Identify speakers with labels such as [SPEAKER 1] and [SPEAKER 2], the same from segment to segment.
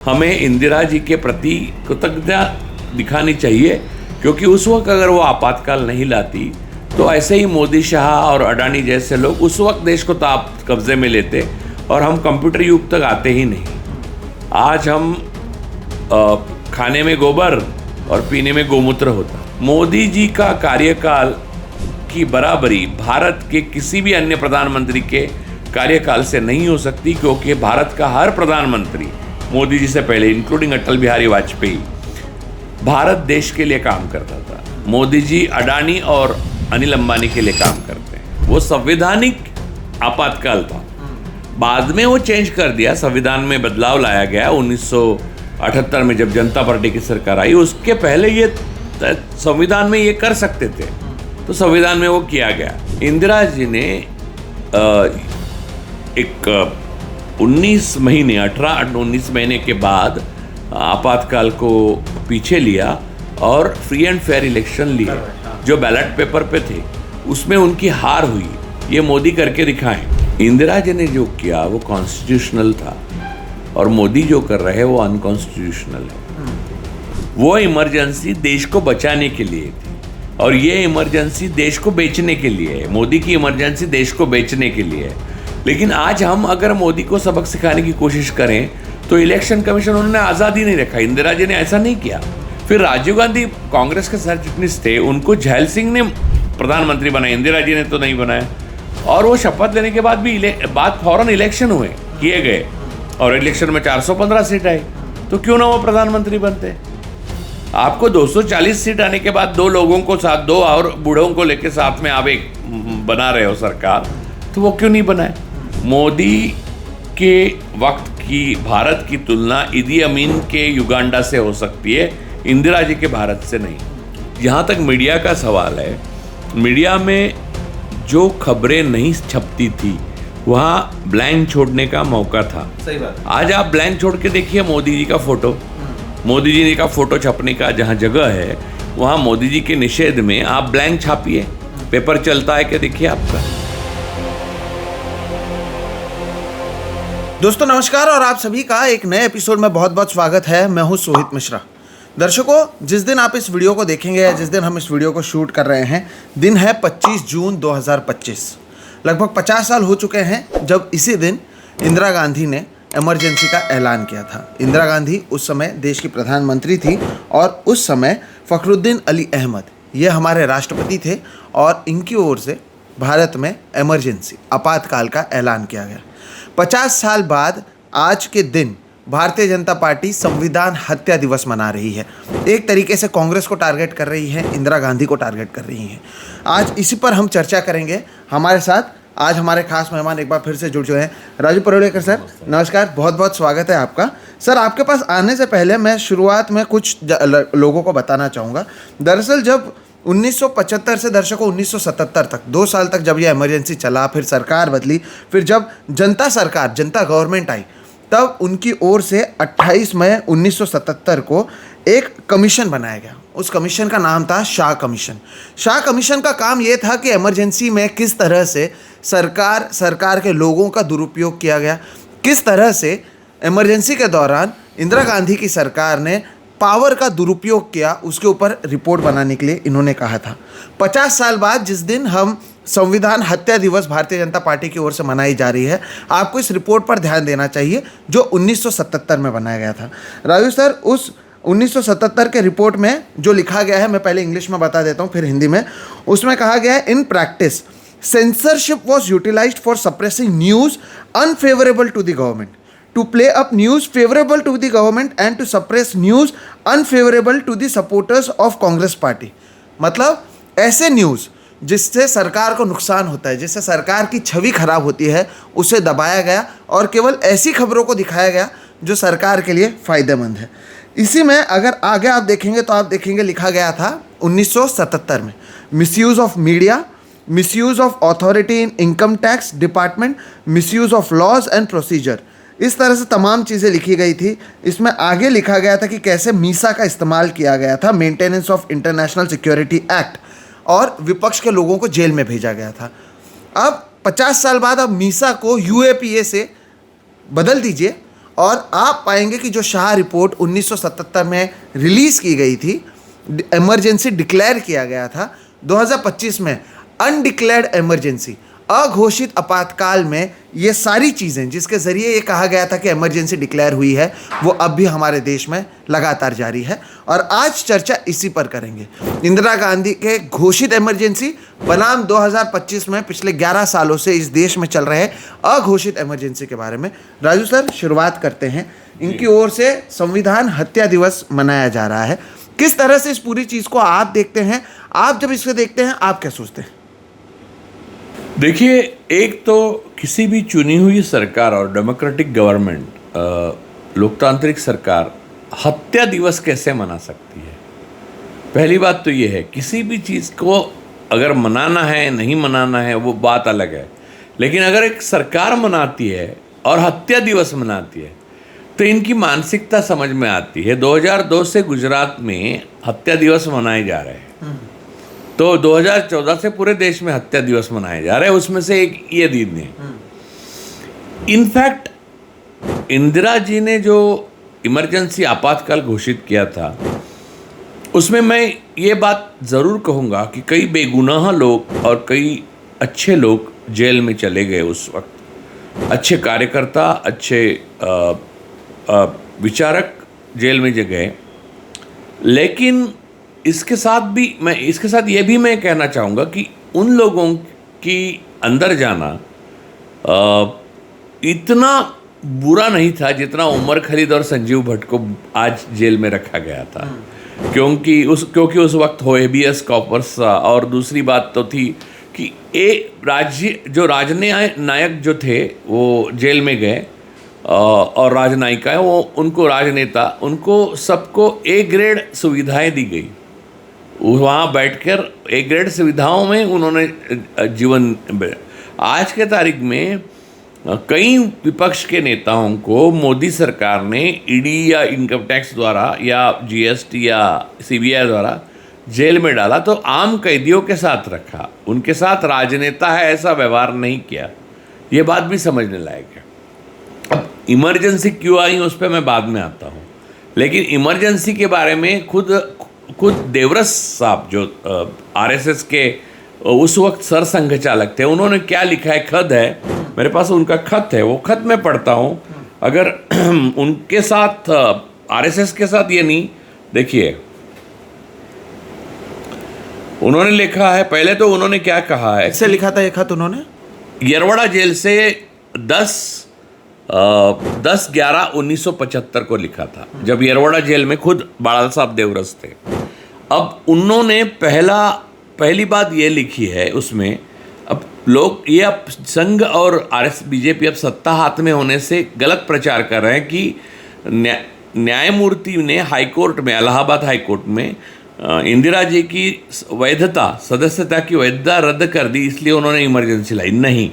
[SPEAKER 1] हमें इंदिरा जी के प्रति कृतज्ञता दिखानी चाहिए, क्योंकि उस वक्त अगर वो आपातकाल नहीं लाती तो ऐसे ही मोदी, शाह और अडानी जैसे लोग उस वक्त देश को ताप कब्जे में लेते और हम कंप्यूटर युग तक आते ही नहीं। आज हम खाने में गोबर और पीने में गोमूत्र होता। मोदी जी का कार्यकाल की बराबरी भारत के किसी भी अन्य प्रधानमंत्री के कार्यकाल से नहीं हो सकती, क्योंकि भारत का हर प्रधानमंत्री मोदी जी से पहले, इंक्लूडिंग अटल बिहारी वाजपेयी, भारत देश के लिए काम करता था। मोदी जी अडानी और अनिल अंबानी के लिए काम करते हैं। वो संवैधानिक आपातकाल था, बाद में वो चेंज कर दिया, संविधान में बदलाव लाया गया 1978 में जब जनता पार्टी की सरकार आई। उसके पहले ये संविधान में ये कर सकते थे, तो संविधान में वो किया गया। इंदिरा जी ने एक 19 महीने के बाद आपातकाल को पीछे लिया और फ्री एंड फेयर इलेक्शन लिए। जो बैलेट पेपर पे थे उसमें उनकी हार हुई, ये मोदी करके दिखाएं। इंदिरा जी ने जो किया वो कॉन्स्टिट्यूशनल था और मोदी जो कर रहे हैं वो अनकॉन्स्टिट्यूशनल है। वो इमरजेंसी देश को बचाने के लिए थी और ये इमरजेंसी देश को बेचने के लिए है। मोदी की इमरजेंसी देश को बेचने के लिए है। लेकिन आज हम अगर मोदी को सबक सिखाने की कोशिश करें तो इलेक्शन कमीशन उन्होंने आज़ादी नहीं रखा। इंदिरा जी ने ऐसा नहीं किया। फिर राजीव गांधी कांग्रेस के सरचिटनीस थे, उनको झैल सिंह ने प्रधानमंत्री बनाया, इंदिरा जी ने तो नहीं बनाया। और वो शपथ लेने के बाद भी फौरन इलेक्शन किए गए और इलेक्शन में 415 सीट आई, तो क्यों ना वो प्रधानमंत्री बनते। आपको 240 सीट आने के बाद दो लोगों को साथ, दो और बूढ़ों को लेकर साथ में आप एक बना रहे हो सरकार, तो वो क्यों नहीं बनाए। मोदी के वक्त की भारत की तुलना इदी अमीन के युगांडा से हो सकती है, इंदिरा जी के भारत से नहीं। जहाँ तक मीडिया का सवाल है, मीडिया में जो खबरें नहीं छपती थी वहाँ ब्लैंक छोड़ने का मौका था।
[SPEAKER 2] सही बात।
[SPEAKER 1] आज आप ब्लैंक छोड़ के देखिए मोदी जी का फोटो, मोदी जी का फोटो छपने का जहाँ जगह है वहाँ मोदी जी के निषेध में आप ब्लैंक छापिए, पेपर चलता है क्या देखिए आपका।
[SPEAKER 2] दोस्तों नमस्कार और आप सभी का एक नए एपिसोड में बहुत बहुत स्वागत है। मैं हूं सोहित मिश्रा। दर्शकों, जिस दिन आप इस वीडियो को देखेंगे या जिस दिन हम इस वीडियो को शूट कर रहे हैं, दिन है 25 जून 2025। लगभग 50 साल हो चुके हैं जब इसी दिन इंदिरा गांधी ने इमरजेंसी का ऐलान किया था। इंदिरा गांधी उस समय देश की प्रधानमंत्री थी और उस समय फखरुद्दीन अली अहमद ये हमारे राष्ट्रपति थे और इनकी ओर से भारत में इमरजेंसी आपातकाल का ऐलान किया गया। 50 साल बाद आज के दिन भारतीय जनता पार्टी संविधान हत्या दिवस मना रही है। एक तरीके से कांग्रेस को टारगेट कर रही है, इंदिरा गांधी को टारगेट कर रही है। आज इसी पर हम चर्चा करेंगे। हमारे साथ आज हमारे खास मेहमान एक बार फिर से जुड़ चुके हैं। राजू परोलेकर सर, नमस्कार, बहुत बहुत स्वागत है आपका। सर, आपके पास आने से पहले मैं शुरुआत में कुछ लोगों को बताना चाहूँगा। दरअसल जब 1975 से दर्शकों 1977 तक 2 साल तक जब यह इमरजेंसी चला, फिर सरकार बदली, फिर जब जनता गवर्नमेंट आई, तब उनकी ओर से 28 मई 1977 को एक कमीशन बनाया गया। उस कमीशन का नाम था शाह कमीशन। शाह कमीशन का काम ये था कि इमरजेंसी में किस तरह से सरकार के लोगों का दुरुपयोग किया गया, किस तरह से इमरजेंसी के दौरान इंदिरा गांधी की सरकार ने पावर का दुरुपयोग किया, उसके ऊपर रिपोर्ट बनाने के लिए इन्होंने कहा था। 50 साल बाद जिस दिन हम संविधान हत्या दिवस भारतीय जनता पार्टी की ओर से मनाई जा रही है, आपको इस रिपोर्ट पर ध्यान देना चाहिए जो 1977 में बनाया गया था। राजू सर, उस 1977 के रिपोर्ट में जो लिखा गया है, मैं पहले इंग्लिश में बता देता हूँ फिर हिंदी में। उसमें कहा गया है, in practice censorship was utilised for suppressing news unfavourable to the government, to play up news favorable to the government and to suppress news unfavorable to the supporters of Congress party। मतलब ऐसे news जिससे सरकार को नुकसान होता है, जिससे सरकार की छवि खराब होती है, उसे दबाया गया और केवल ऐसी खबरों को दिखाया गया जो सरकार के लिए फ़ायदेमंद है। इसी में अगर आगे आप देखेंगे तो आप देखेंगे लिखा गया था 1977 में, misuse of media, misuse of authority in income tax department, misuse of laws and procedure, इस तरह से तमाम चीज़ें लिखी गई थी। इसमें आगे लिखा गया था कि कैसे मीसा का इस्तेमाल किया गया था, maintenance of international security act, और विपक्ष के लोगों को जेल में भेजा गया था। अब 50 साल बाद अब मीसा को यूएपीए से बदल दीजिए और आप पाएंगे कि जो शाह रिपोर्ट 1977 में रिलीज़ की गई थी, इमरजेंसी डिक्लेयर किया गया था, 2025 में अनडिक्लेयर्ड इमरजेंसी, अघोषित आपातकाल में ये सारी चीज़ें जिसके ज़रिए ये कहा गया था कि इमरजेंसी डिक्लेयर हुई है, वो अब भी हमारे देश में लगातार जारी है। और आज चर्चा इसी पर करेंगे, इंदिरा गांधी के घोषित इमरजेंसी बनाम 2025 में पिछले 11 सालों से इस देश में चल रहे अघोषित इमरजेंसी के बारे में। राजू सर, शुरुआत करते हैं। इनकी ओर से संविधान हत्या दिवस मनाया जा रहा है, किस तरह से इस पूरी चीज़ को आप देखते हैं? आप जब इसे देखते हैं आप क्या सोचते हैं?
[SPEAKER 1] देखिए, एक तो किसी भी चुनी हुई सरकार और डेमोक्रेटिक गवर्नमेंट, लोकतांत्रिक सरकार हत्या दिवस कैसे मना सकती है? पहली बात तो ये है, किसी भी चीज़ को अगर मनाना है नहीं मनाना है वो बात अलग है, लेकिन अगर एक सरकार मनाती है और हत्या दिवस मनाती है तो इनकी मानसिकता समझ में आती है। 2002 से गुजरात में हत्या दिवस मनाए जा रहे हैं, तो 2014 से पूरे देश में हत्या दिवस मनाए जा रहे हैं, उसमें से एक ये दिन है। इनफैक्ट इंदिरा जी ने जो इमरजेंसी आपातकाल घोषित किया था, उसमें मैं ये बात ज़रूर कहूँगा कि कई बेगुनाह लोग और कई अच्छे लोग जेल में चले गए उस वक्त। अच्छे कार्यकर्ता, अच्छे विचारक जेल में गए। लेकिन इसके साथ ये भी मैं कहना चाहूँगा कि उन लोगों की अंदर जाना इतना बुरा नहीं था जितना उमर खलीद और संजीव भट्ट को आज जेल में रखा गया था, क्योंकि उस वक्त हेबियस कॉर्पस। और दूसरी बात तो थी कि राजनायक जो थे वो जेल में गए, और राजनायिकाएं, उनको सबको ए ग्रेड सुविधाएं दी गई। वहाँ बैठकर ए ग्रेड सुविधाओं में उन्होंने जीवन। आज के तारीख में कई विपक्ष के नेताओं को मोदी सरकार ने ईडी या इनकम टैक्स द्वारा या जीएसटी या सीबीआई द्वारा जेल में डाला, तो आम कैदियों के साथ रखा, उनके साथ राजनेता है ऐसा व्यवहार नहीं किया। ये बात भी समझने लायक है। अब इमरजेंसी क्यों आई उस पर मैं बाद में आता हूँ, लेकिन इमरजेंसी के बारे में खुद देवरस साहब जो आरएसएस के उस वक्त सर संघ चालक थे, उन्होंने क्या लिखा है, खत है मेरे पास, उनका खत है, वो खत मैं पढ़ता हूँ। अगर उनके साथ आरएसएस के साथ ये नहीं, देखिए उन्होंने लिखा है। पहले तो उन्होंने क्या कहा है,
[SPEAKER 2] इससे लिखा था ये खत उन्होंने
[SPEAKER 1] यरवड़ा जेल से 10/11/1975 को लिखा था, जब यरवड़ा जेल में खुद बाला साहब देवरस थे। अब उन्होंने पहली बात ये लिखी है उसमें, अब लोग ये अब संघ और बीजेपी अब सत्ता हाथ में होने से गलत प्रचार कर रहे हैं कि न्यायमूर्ति ने हाईकोर्ट में, इलाहाबाद हाईकोर्ट में इंदिरा जी की सदस्यता की वैधता रद्द कर दी, इसलिए उन्होंने इमरजेंसी लाई। नहीं,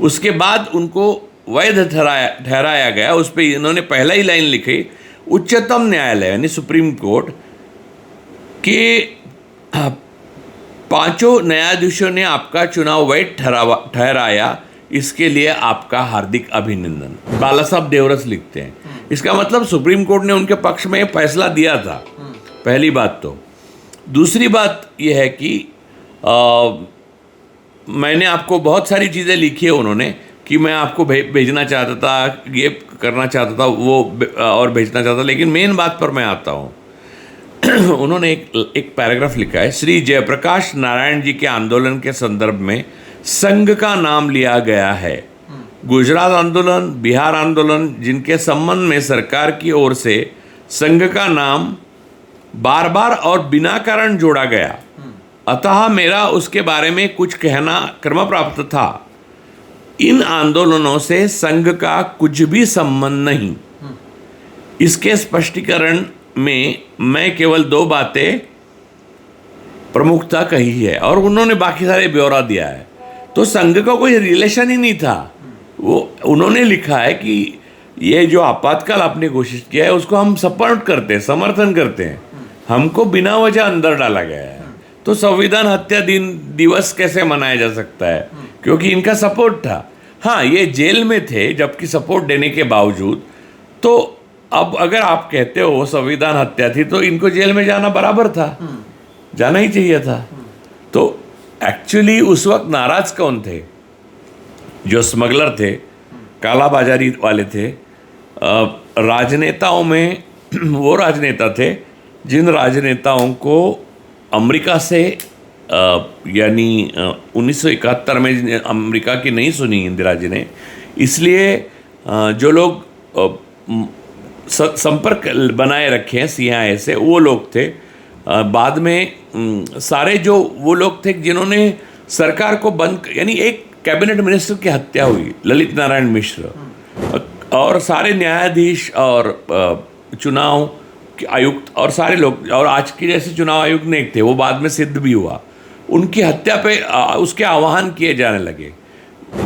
[SPEAKER 1] उसके बाद उनको वैध ठहराया गया। उस पर इन्होंने पहला ही लाइन लिखी, उच्चतम न्यायालय यानी सुप्रीम कोर्ट के 5 न्यायाधीशों ने आपका चुनाव वैध ठहराया, इसके लिए आपका हार्दिक अभिनंदन। बाला साहब देवरस लिखते हैं। इसका मतलब सुप्रीम कोर्ट ने उनके पक्ष में फैसला दिया था, पहली बात तो। दूसरी बात यह है कि मैंने आपको बहुत सारी चीज़ें लिखी है उन्होंने कि मैं आपको भेजना चाहता था, ये करना चाहता था, वो और भेजना चाहता था, लेकिन मेन बात पर मैं आता हूँ। उन्होंने एक पैराग्राफ लिखा है, श्री जयप्रकाश नारायण जी के आंदोलन के संदर्भ में संघ का नाम लिया गया है। गुजरात आंदोलन, बिहार आंदोलन, जिनके संबंध में सरकार की ओर से संघ का नाम बार बार और बिना कारण जोड़ा गया, अतः मेरा उसके बारे में कुछ कहना क्रमप्राप्त था। इन आंदोलनों से संघ का कुछ भी संबंध नहीं। इसके स्पष्टीकरण में मैं केवल 2 बातें प्रमुखता कही है, और उन्होंने बाकी सारे ब्यौरा दिया है। तो संघ का कोई रिलेशन ही नहीं था। वो उन्होंने लिखा है कि ये जो आपातकाल आपने घोषित किया है उसको हम सपोर्ट करते हैं, समर्थन करते हैं, हमको बिना वजह अंदर डाला गया है। तो संविधान हत्या दिवस कैसे मनाया जा सकता है, क्योंकि इनका सपोर्ट था। हाँ, ये जेल में थे, जबकि सपोर्ट देने के बावजूद तो अब अगर आप कहते हो वो संविधान हत्या थी तो इनको जेल में जाना बराबर था, जाना ही चाहिए था। तो एक्चुअली उस वक्त नाराज कौन थे? जो स्मगलर थे, काला बाजारी वाले थे। राजनेताओं में वो राजनेता थे जिन राजनेताओं को अमेरिका से यानी 1971 में अमेरिका की नहीं सुनी इंदिरा जी ने, इसलिए जो लोग संपर्क बनाए रखे हैं CIA से, वो लोग थे। बाद में सारे जो वो लोग थे जिन्होंने सरकार को बंद, यानी एक कैबिनेट मिनिस्टर की हत्या हुई, ललित नारायण मिश्र, और सारे न्यायाधीश और चुनाव आयुक्त और सारे लोग, और आज के जैसे चुनाव आयुक्त नहीं थे, वो बाद में सिद्ध भी हुआ, उनकी हत्या पे उसके आह्वान किए जाने लगे।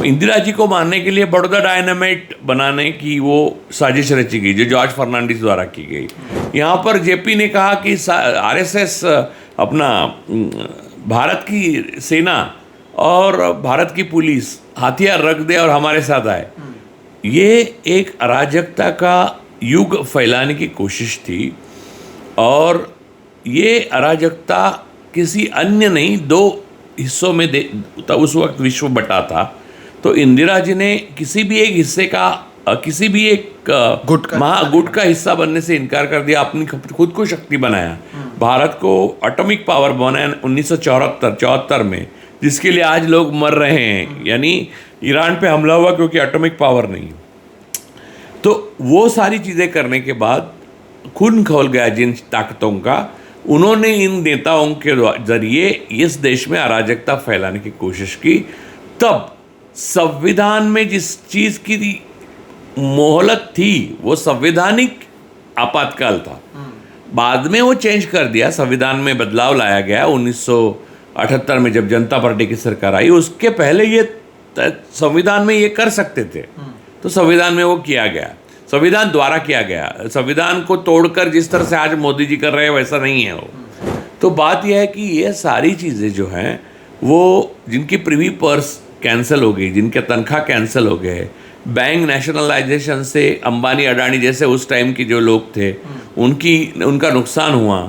[SPEAKER 1] इंदिरा जी को मारने के लिए बड़ौदा डायनामाइट बनाने की वो साजिश रची गई जो जॉर्ज फर्नांडिस द्वारा की गई। यहाँ पर जेपी ने कहा कि RSS अपना भारत की सेना और भारत की पुलिस हथियार रख दे और हमारे साथ आए। ये एक अराजकता का युग फैलाने की कोशिश थी, और ये अराजकता किसी अन्य नहीं, दो हिस्सों में उस वक्त विश्व बटा था। तो इंदिरा जी ने किसी भी एक हिस्से का, किसी भी एक महागुट का हिस्सा बनने से इनकार कर दिया, अपनी खुद को शक्ति बनाया, भारत को एटॉमिक पावर बनाया 1974 में, जिसके लिए आज लोग मर रहे हैं। यानी ईरान पे हमला हुआ क्योंकि एटॉमिक पावर नहीं। तो वो सारी चीज़ें करने के बाद खून खौल गया जिन ताकतों का, उन्होंने इन नेताओं के जरिए इस देश में अराजकता फैलाने की कोशिश की। तब संविधान में जिस चीज़ की मोहलत थी वो संवैधानिक आपातकाल था। बाद में वो चेंज कर दिया, संविधान में बदलाव लाया गया 1978 में जब जनता पार्टी की सरकार आई। उसके पहले ये संविधान में ये कर सकते थे, तो संविधान में वो किया गया, संविधान द्वारा किया गया। संविधान को तोड़कर जिस तरह से आज मोदी जी कर रहे हैं वैसा नहीं है वो। तो बात यह है कि ये सारी चीज़ें जो हैं वो जिनकी प्रीवी पर्स कैंसिल हो गई, जिनके तनख्वाह कैंसिल हो गए, बैंक नेशनलाइजेशन से अंबानी अडानी जैसे उस टाइम के जो लोग थे उनका नुकसान हुआ।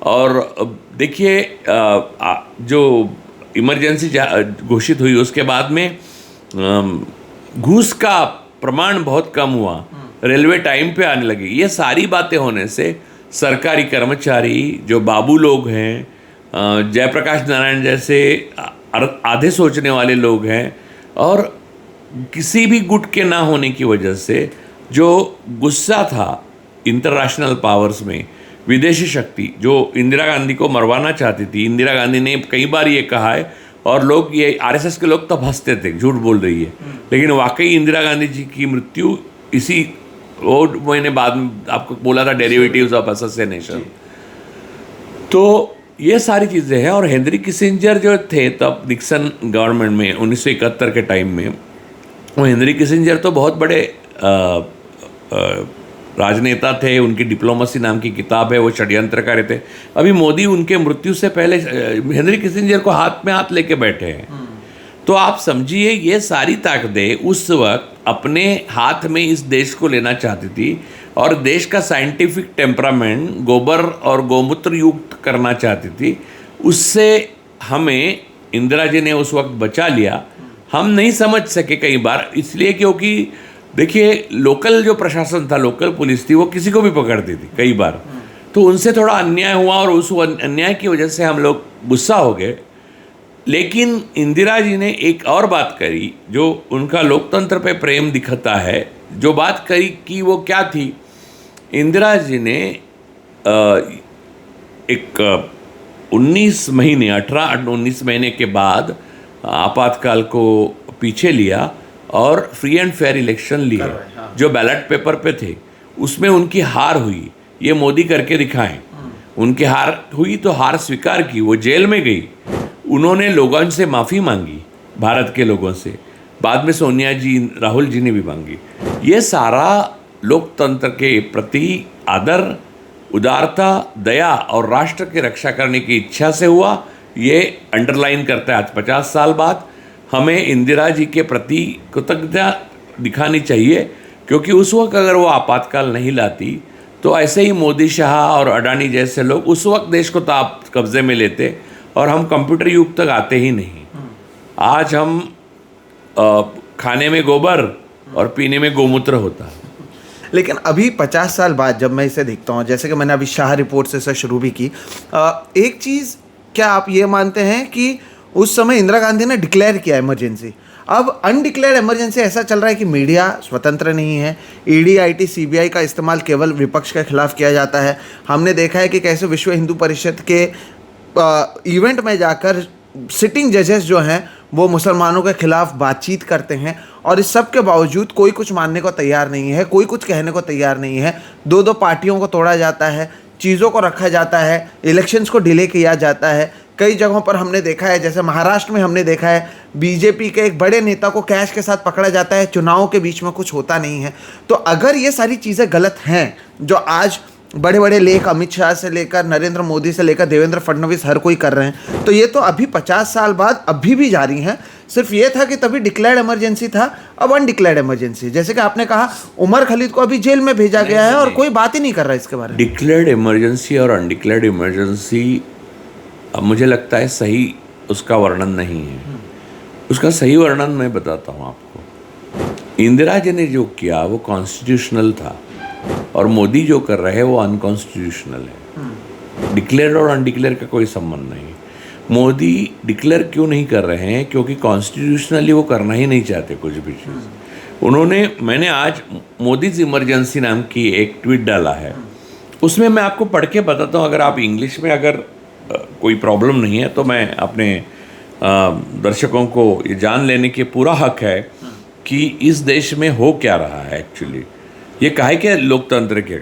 [SPEAKER 1] और देखिए जो इमरजेंसी घोषित हुई उसके बाद में घूस का प्रमाण बहुत कम हुआ, रेलवे टाइम पे आने लगी। ये सारी बातें होने से सरकारी कर्मचारी जो बाबू लोग हैं, जयप्रकाश नारायण जैसे आधे सोचने वाले लोग हैं, और किसी भी गुट के ना होने की वजह से जो गुस्सा था इंटरनेशनल पावर्स में, विदेशी शक्ति जो इंदिरा गांधी को मरवाना चाहती थी। इंदिरा गांधी ने कई बार ये कहा है, और लोग ये RSS के लोग तब हंसते थे, झूठ बोल रही है, लेकिन वाकई इंदिरा गांधी जी की मृत्यु इसी, वो मैंने बाद में आपको बोला था, डेरिवेटिव्स ऑफ असैसिनेशन। तो ये सारी चीज़ें हैं। और हेनरी किसिंजर जो थे तब निक्सन गवर्नमेंट में 1971 के टाइम में, वो हेनरी किसिंजर तो बहुत बड़े राजनेता थे। उनकी डिप्लोमेसी नाम की किताब है, वो षड्यंत्रकारी थे। अभी मोदी उनके मृत्यु से पहले हेनरी किसिंजर को हाथ में हाथ लेके बैठे हैं। तो आप समझिए ये सारी ताकतें उस वक्त अपने हाथ में इस देश को लेना चाहती थी, और देश का साइंटिफिक टेम्परामेंट गोबर और गोमूत्र युक्त करना चाहती थी। उससे हमें इंदिरा जी ने उस वक्त बचा लिया। हम नहीं समझ सके कई बार, इसलिए क्योंकि देखिए लोकल जो प्रशासन था, लोकल पुलिस थी, वो किसी को भी पकड़ती थी कई बार। तो उनसे थोड़ा अन्याय हुआ, और उस अन्याय की वजह से हम लोग गुस्सा हो गए। लेकिन इंदिरा जी ने एक और बात करी जो उनका लोकतंत्र पे प्रेम दिखता है। जो बात करी कि वो क्या थी, इंदिरा जी ने एक 19 महीने 18-19 महीने के बाद आपातकाल को पीछे लिया और फ्री एंड फेयर इलेक्शन लिए। जो बैलेट पेपर पे थे उसमें उनकी हार हुई, ये मोदी करके दिखाएं। उनकी हार हुई तो हार स्वीकार की, वो जेल में गई। उन्होंने लोगों से माफ़ी मांगी, भारत के लोगों से। बाद में सोनिया जी, राहुल जी ने भी मांगी। ये सारा लोकतंत्र के प्रति आदर, उदारता, दया और राष्ट्र की रक्षा करने की इच्छा से हुआ। ये अंडरलाइन करता है आज 50 साल बाद हमें इंदिरा जी के प्रति कृतज्ञता दिखानी चाहिए, क्योंकि उस वक्त अगर वो आपातकाल नहीं लाती तो ऐसे ही मोदी शाह और अडानी जैसे लोग उस वक्त देश को ताप कब्जे में लेते और हम कंप्यूटर युग तक आते ही नहीं। आज हम खाने में गोबर और पीने में गोमूत्र होता है।
[SPEAKER 2] लेकिन अभी 50 साल बाद जब मैं इसे देखता हूँ, जैसे कि मैंने अभी शाह रिपोर्ट से इसे शुरू भी की, एक चीज़ क्या आप ये मानते हैं कि उस समय इंदिरा गांधी ने डिक्लेयर किया इमरजेंसी, अब अनडिक्लेयर्ड इमरजेंसी ऐसा चल रहा है कि मीडिया स्वतंत्र नहीं है, ईडी आईटी सीबीआई का इस्तेमाल केवल विपक्ष के खिलाफ किया जाता है। हमने देखा है कि कैसे विश्व हिंदू परिषद के इवेंट में जाकर सिटिंग जजेस जो हैं वो मुसलमानों के खिलाफ बातचीत करते हैं, और इस सब के बावजूद कोई कुछ मानने को तैयार नहीं है, कोई कुछ कहने को तैयार नहीं है। दो दो पार्टियों को तोड़ा जाता है, चीज़ों को रखा जाता है, इलेक्शंस को डिले किया जाता है। कई जगहों पर हमने देखा है, जैसे महाराष्ट्र में हमने देखा है बीजेपी के एक बड़े नेता को कैश के साथ पकड़ा जाता है, चुनाव के बीच में कुछ होता नहीं है। तो अगर ये सारी चीज़ें गलत हैं जो आज बड़े बड़े लेख अमित शाह से लेकर नरेंद्र मोदी से लेकर देवेंद्र फडणवीस हर कोई कर रहे हैं, तो ये तो अभी 50 साल बाद अभी भी जारी हैं। सिर्फ ये था कि तभी डिक्लेयर्ड इमरजेंसी था, अब अनडिक्लेयर्ड इमरजेंसी। जैसे कि आपने कहा उमर खलीद को अभी जेल में भेजा गया है और कोई बात ही नहीं कर रहा इसके बारे में।
[SPEAKER 1] डिक्लेयर्ड इमरजेंसी और अनडिक्लेयर्ड इमरजेंसी मुझे लगता है सही उसका वर्णन नहीं है। उसका सही वर्णन मैं बताता हूँ आपको। इंदिरा जी ने जो किया वो कॉन्स्टिट्यूशनल था और मोदी जो कर रहे हैं वो अनकॉन्स्टिट्यूशनल है। डिक्लेयर और अनडिक्लेयर का कोई संबंध नहीं। मोदी डिक्लेयर क्यों नहीं कर रहे हैं? क्योंकि कॉन्स्टिट्यूशनली वो करना ही नहीं चाहते कुछ भी चीज़। मैंने आज मोदीज इमरजेंसी नाम की एक ट्वीट डाला है, उसमें मैं आपको पढ़ के बताता हूँ। अगर आप इंग्लिश में अगर कोई प्रॉब्लम नहीं है तो मैं अपने दर्शकों को ये जान लेने के पूरा हक है कि इस देश में हो क्या रहा है एक्चुअली। ये काहे के लोकतंत्र के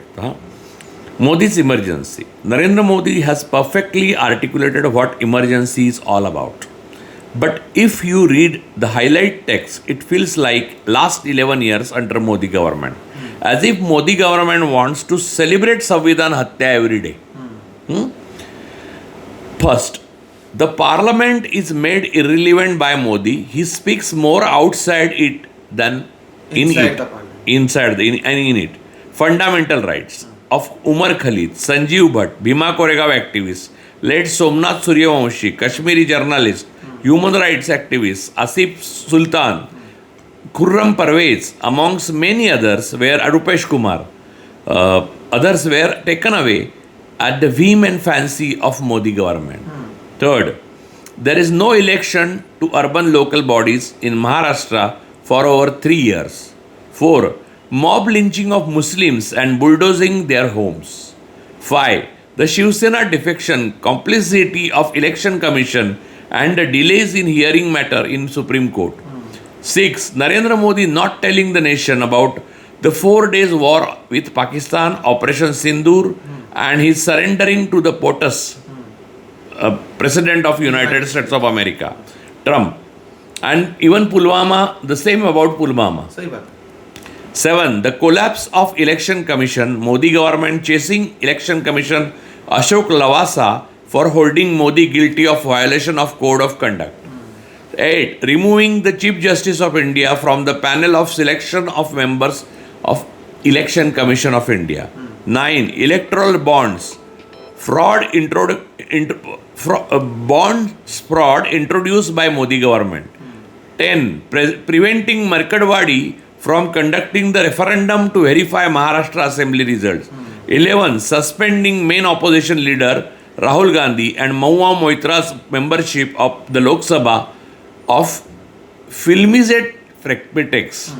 [SPEAKER 1] Modi's emergency. Narendra Modi has perfectly articulated what emergency is all about. But if you read the highlight text, it feels like last 11 years under Modi government. As if Modi government wants to celebrate Samvidhan Hatya every day. First, the parliament is made irrelevant by Modi. He speaks more outside it than in it. Fundamental rights of Umar Khalid, Sanjeev Bhatt, Bhima Koregaon activist, late Somnath Suryavanshi, Kashmiri journalist, human rights activist, Asif Sultan, Khurram Parvez, amongst many others, where Rupesh Kumar, others were taken away at the whim and fancy of Modi government. Third, there is no election to urban local bodies in Maharashtra for over 3 years. 4, mob lynching of Muslims and bulldozing their homes. 5, the Shiv Sena defection, complicity of election commission and the delays in hearing matter in Supreme Court. 6, Narendra Modi not telling the nation about the 4 days war with Pakistan, Operation Sindoor, and his surrendering to the POTUS, President of United States of America, Trump. And even Pulwama, the same about Pulwama. 7, the collapse of election commission, Modi government chasing election commission Ashok Lavasa for holding Modi guilty of violation of code of conduct. 8, removing the Chief Justice of India from the panel of selection of members of Election Commission of India. 9, electoral bonds fraud introduced by Modi government. 10, preventing Markadwadi from conducting the referendum to verify Maharashtra Assembly results. 11, suspending main opposition leader Rahul Gandhi and Mahua Moitra's membership of the Lok Sabha of filmizate pretext.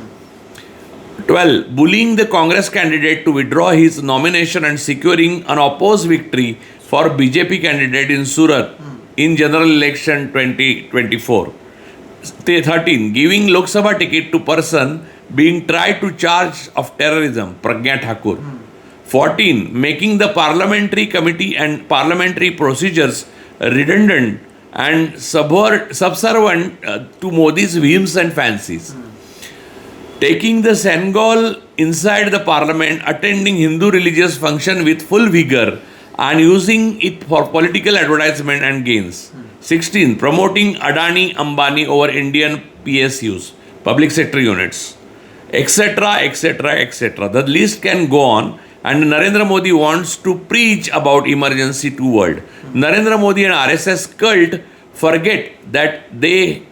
[SPEAKER 1] 12, bullying the Congress candidate to withdraw his nomination and securing an opposed victory for BJP candidate in Surat in general election 2024. 13, giving Lok Sabha ticket to person being tried to charge of terrorism, Pragya Thakur. 14, making the parliamentary committee and parliamentary procedures redundant and subservient to Modi's whims and fancies. Taking the Sengol inside the parliament, attending Hindu religious function with full vigor and using it for political advertisement and gains. 16, promoting Adani Ambani over Indian PSUs, public sector units. etc., etc., etc. The list can go on. And Narendra Modi wants to preach about emergency to world. Narendra Modi and RSS cult forget that they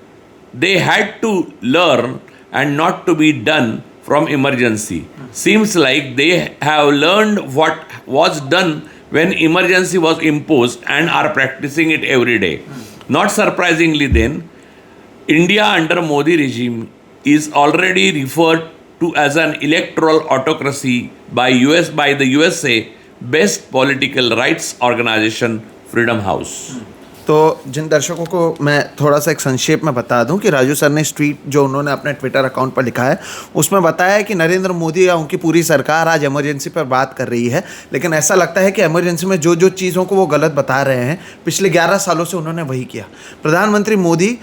[SPEAKER 1] had to learn and not to be done from emergency. Seems like they have learned what was done when emergency was imposed and are practicing it every day. Not surprisingly then, India under Modi regime is already referred to as an electoral autocracy by the USA based political rights organization Freedom House.
[SPEAKER 2] तो जिन दर्शकों को मैं थोड़ा सा एक संक्षेप में बता दूं कि राजू सर ने इस ट्वीट जो उन्होंने अपने ट्विटर अकाउंट पर लिखा है उसमें बताया है कि नरेंद्र मोदी या उनकी पूरी सरकार आज इमरजेंसी पर बात कर रही है, लेकिन ऐसा लगता है कि इमरजेंसी में जो जो चीज़ों को वो गलत बता रहे हैं पिछले 11 सालों से उन्होंने वही किया। प्रधानमंत्री मोदी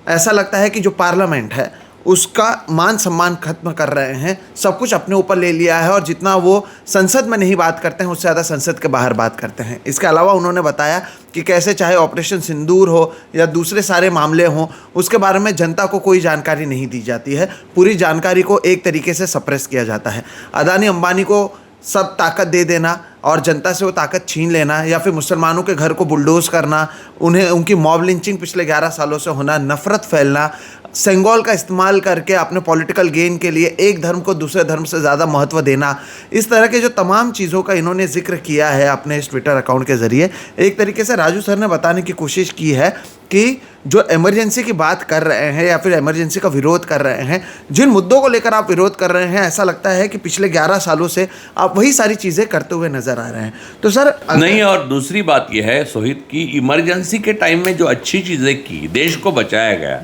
[SPEAKER 2] ऐसा लगता है कि जो पार्लियामेंट है उसका मान सम्मान खत्म कर रहे हैं, सब कुछ अपने ऊपर ले लिया है और जितना वो संसद में नहीं बात करते हैं उससे ज़्यादा संसद के बाहर बात करते हैं। इसके अलावा उन्होंने बताया कि कैसे चाहे ऑपरेशन सिंदूर हो या दूसरे सारे मामले हों उसके बारे में जनता को कोई जानकारी नहीं दी जाती है, पूरी जानकारी को एक तरीके से सप्रेस किया जाता है। अदानी अंबानी को सब ताकत दे देना और जनता से वो ताकत छीन लेना या फिर मुसलमानों के घर को बुलडोज करना, उन्हें उनकी मॉब लिंचिंग पिछले 11 सालों से होना, नफरत फैलना, सेंगोल का इस्तेमाल करके अपने पॉलिटिकल गेन के लिए एक धर्म को दूसरे धर्म से ज़्यादा महत्व देना, इस तरह के जो तमाम चीज़ों का इन्होंने जिक्र किया है अपने इस ट्विटर अकाउंट के ज़रिए। एक तरीके से राजू सर ने बताने की कोशिश की है कि जो इमरजेंसी की बात कर रहे हैं या फिर इमरजेंसी का विरोध कर रहे हैं, जिन मुद्दों को लेकर आप विरोध कर रहे हैं, ऐसा लगता है कि पिछले 11 सालों से आप वही सारी चीज़ें करते हुए नजर आ रहे हैं। तो सर
[SPEAKER 1] नहीं, और दूसरी बात यह है सोहित की इमरजेंसी के टाइम में जो अच्छी चीज़ें की, देश को बचाया गया,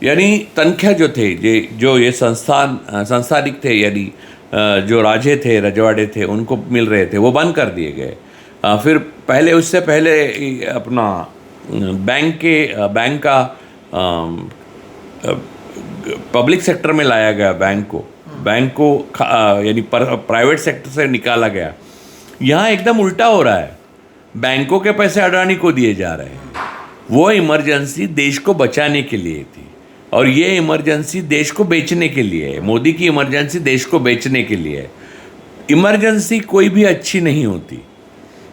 [SPEAKER 1] यानी तनख्वाह जो थे जो ये संस्थानिक थे, यानी जो राजे थे रजवाड़े थे उनको मिल रहे थे वो बंद कर दिए गए। फिर पहले उससे पहले अपना बैंक का पब्लिक सेक्टर में लाया गया, बैंक को यानी प्राइवेट सेक्टर से निकाला गया। यहाँ एकदम उल्टा हो रहा है, बैंकों के पैसे अडानी को दिए जा रहे हैं। वो इमरजेंसी देश को बचाने के लिए थी और ये इमरजेंसी देश को बेचने के लिए है। मोदी की इमरजेंसी देश को बेचने के लिए है। इमरजेंसी कोई भी अच्छी नहीं होती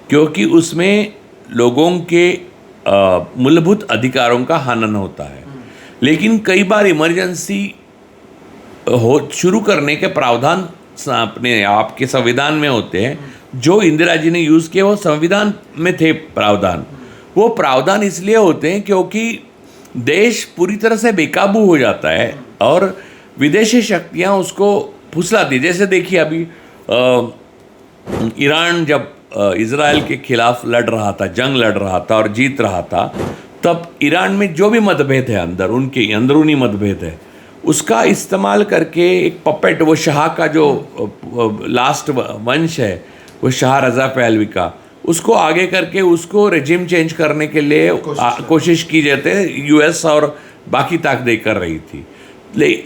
[SPEAKER 1] क्योंकि उसमें लोगों के मूलभूत अधिकारों का हनन होता है, लेकिन कई बार इमरजेंसी शुरू करने के प्रावधान अपने आपके संविधान में होते हैं। जो इंदिरा जी ने यूज़ किए वो संविधान में थे प्रावधान। वो प्रावधान इसलिए होते हैं क्योंकि देश पूरी तरह से बेकाबू हो जाता है और विदेशी शक्तियां उसको फुसलाती। जैसे देखिए अभी ईरान जब इजराइल के खिलाफ जंग लड़ रहा था और जीत रहा था, तब ईरान में जो भी मतभेद है उनके अंदरूनी मतभेद है, उसका इस्तेमाल करके एक पपेट, वो शाह का जो लास्ट वंश है, वो शाह रज़ा पहलवी का, उसको आगे करके उसको रेजिम चेंज करने के लिए कोशिश की जाते यूएस और बाकी ताकतें कर रही थी।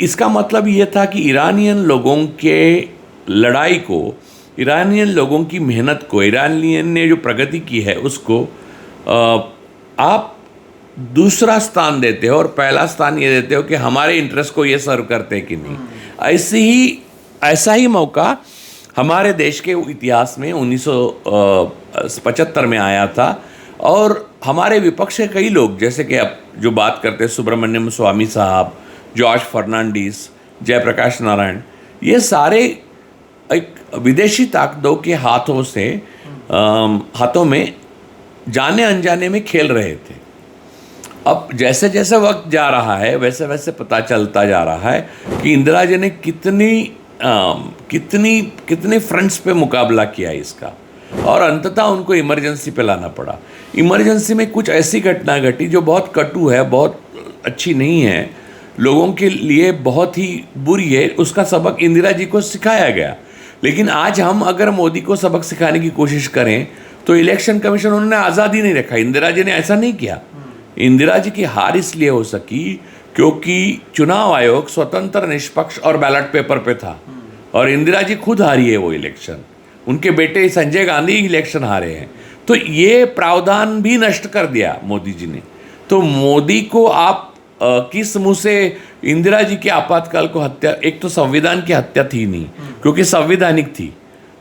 [SPEAKER 1] इसका मतलब ये था कि ईरानियन लोगों के लड़ाई को, ईरानियन लोगों की मेहनत को, ईरानियन ने जो प्रगति की है उसको आप दूसरा स्थान देते हो और पहला स्थान ये देते हो कि हमारे इंटरेस्ट को ये सर्व करते हैं कि नहीं। ऐसा ही मौका हमारे देश के इतिहास में 1975 में आया था और हमारे विपक्ष के कई लोग, जैसे कि अब जो बात करते हैं सुब्रमण्यम स्वामी साहब, जॉर्ज फर्नांडिस, जयप्रकाश नारायण, ये सारे एक विदेशी ताकतों के हाथों में जाने अनजाने में खेल रहे थे। अब जैसे जैसे वक्त जा रहा है वैसे वैसे पता चलता जा रहा है कि इंदिरा जी ने कितने फ्रंट्स पे मुकाबला किया इसका, और अंततः उनको इमरजेंसी पे लाना पड़ा। इमरजेंसी में कुछ ऐसी घटना घटी जो बहुत कटु है, बहुत अच्छी नहीं है, लोगों के लिए बहुत ही बुरी है। उसका सबक इंदिरा जी को सिखाया गया। लेकिन आज हम अगर मोदी को सबक सिखाने की कोशिश करें तो इलेक्शन कमीशन उन्होंने आज़ादी नहीं रखा। इंदिरा जी ने ऐसा नहीं किया। इंदिरा जी की हार इसलिए हो सकी क्योंकि चुनाव आयोग स्वतंत्र, निष्पक्ष और बैलेट पेपर पे था और इंदिरा जी खुद हारी है वो इलेक्शन। उनके बेटे संजय गांधी इलेक्शन हारे हैं। तो ये प्रावधान भी नष्ट कर दिया मोदी जी ने। तो मोदी को आप किस मुंह से इंदिरा जी के आपातकाल को हत्या, एक तो संविधान की हत्या थी नहीं क्योंकि संवैधानिक थी,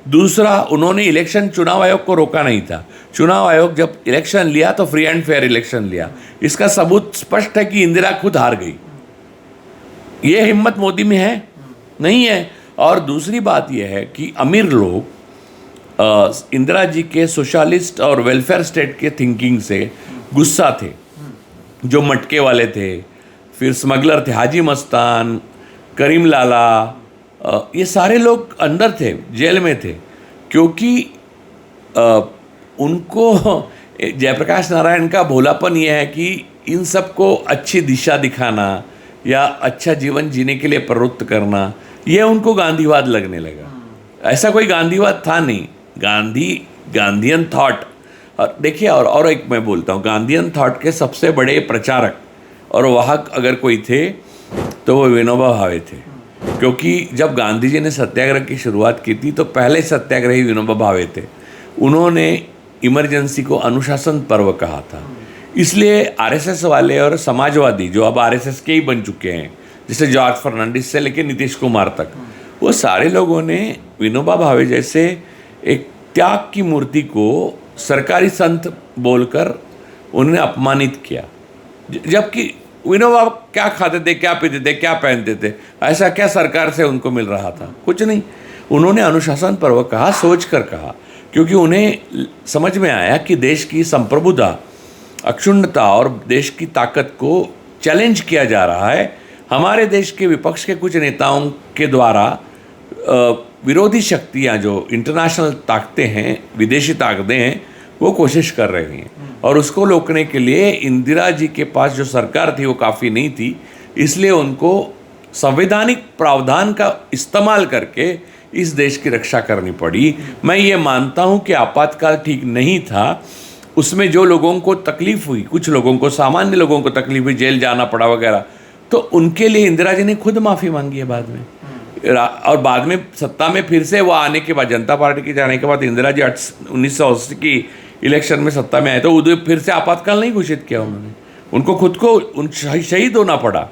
[SPEAKER 1] दूसरा उन्होंने इलेक्शन चुनाव आयोग को रोका नहीं था, चुनाव आयोग जब इलेक्शन लिया तो फ्री एंड फेयर इलेक्शन लिया, इसका सबूत स्पष्ट है कि इंदिरा खुद हार गई। ये हिम्मत मोदी में है नहीं है। और दूसरी बात यह है कि अमीर लोग इंदिरा जी के सोशलिस्ट और वेलफेयर स्टेट के थिंकिंग से गुस्सा थे, जो मटके वाले थे, फिर स्मगलर थे, हाजी मस्तान, करीम लाला, ये सारे लोग अंदर थे, जेल में थे, क्योंकि उनको जयप्रकाश नारायण का भोलापन यह है कि इन सबको अच्छी दिशा दिखाना या अच्छा जीवन जीने के लिए प्रवृत्त करना, यह उनको गांधीवाद लगने लगा। ऐसा कोई गांधीवाद था नहीं, गांधीयन थॉट। और देखिए, और एक मैं बोलता हूँ, गांधीयन थॉट के सबसे बड़े प्रचारक और वाहक अगर कोई थे तो वो विनोबा भावे थे, क्योंकि जब गांधी जी ने सत्याग्रह की शुरुआत की थी तो पहले सत्याग्रही विनोबा भावे थे। उन्होंने इमरजेंसी को अनुशासन पर्व कहा था, इसलिए आरएसएस वाले और समाजवादी जो अब आरएसएस के ही बन चुके हैं, जैसे जॉर्ज फर्नांडिस से लेकर नीतीश कुमार तक, वो सारे लोगों ने विनोबा भावे जैसे एक त्याग की मूर्ति को सरकारी संत बोलकर उन्हें अपमानित किया। जबकि विनोबा क्या खाते थे, क्या पीते थे, क्या पहनते थे, ऐसा क्या सरकार से उनको मिल रहा था? कुछ नहीं। उन्होंने अनुशासन पर्व कहा, सोच कर कहा, क्योंकि उन्हें समझ में आया कि देश की संप्रभुता, अक्षुण्णता और देश की ताकत को चैलेंज किया जा रहा है। हमारे देश के विपक्ष के कुछ नेताओं के द्वारा विरोधी शक्तियां जो इंटरनेशनल ताकतें हैं, विदेशी ताकतें हैं, वो कोशिश कर रही हैं, और उसको रोकने के लिए इंदिरा जी के पास जो सरकार थी वो काफ़ी नहीं थी, इसलिए उनको संवैधानिक प्रावधान का इस्तेमाल करके इस देश की रक्षा करनी पड़ी। मैं ये मानता हूँ कि आपातकाल ठीक नहीं था, उसमें जो लोगों को तकलीफ हुई, कुछ लोगों को, सामान्य लोगों को तकलीफ हुई, जेल जाना पड़ा वगैरह, तो उनके लिए इंदिरा जी ने खुद माफ़ी मांगी है बाद में। और बाद में सत्ता में फिर से वो आने के बाद, जनता पार्टी के जाने के बाद इंदिरा जी 1980 की इलेक्शन में सत्ता में आए तो उधर फिर से आपातकाल नहीं घोषित किया उन्होंने, उनको खुद को शहीद होना पड़ा।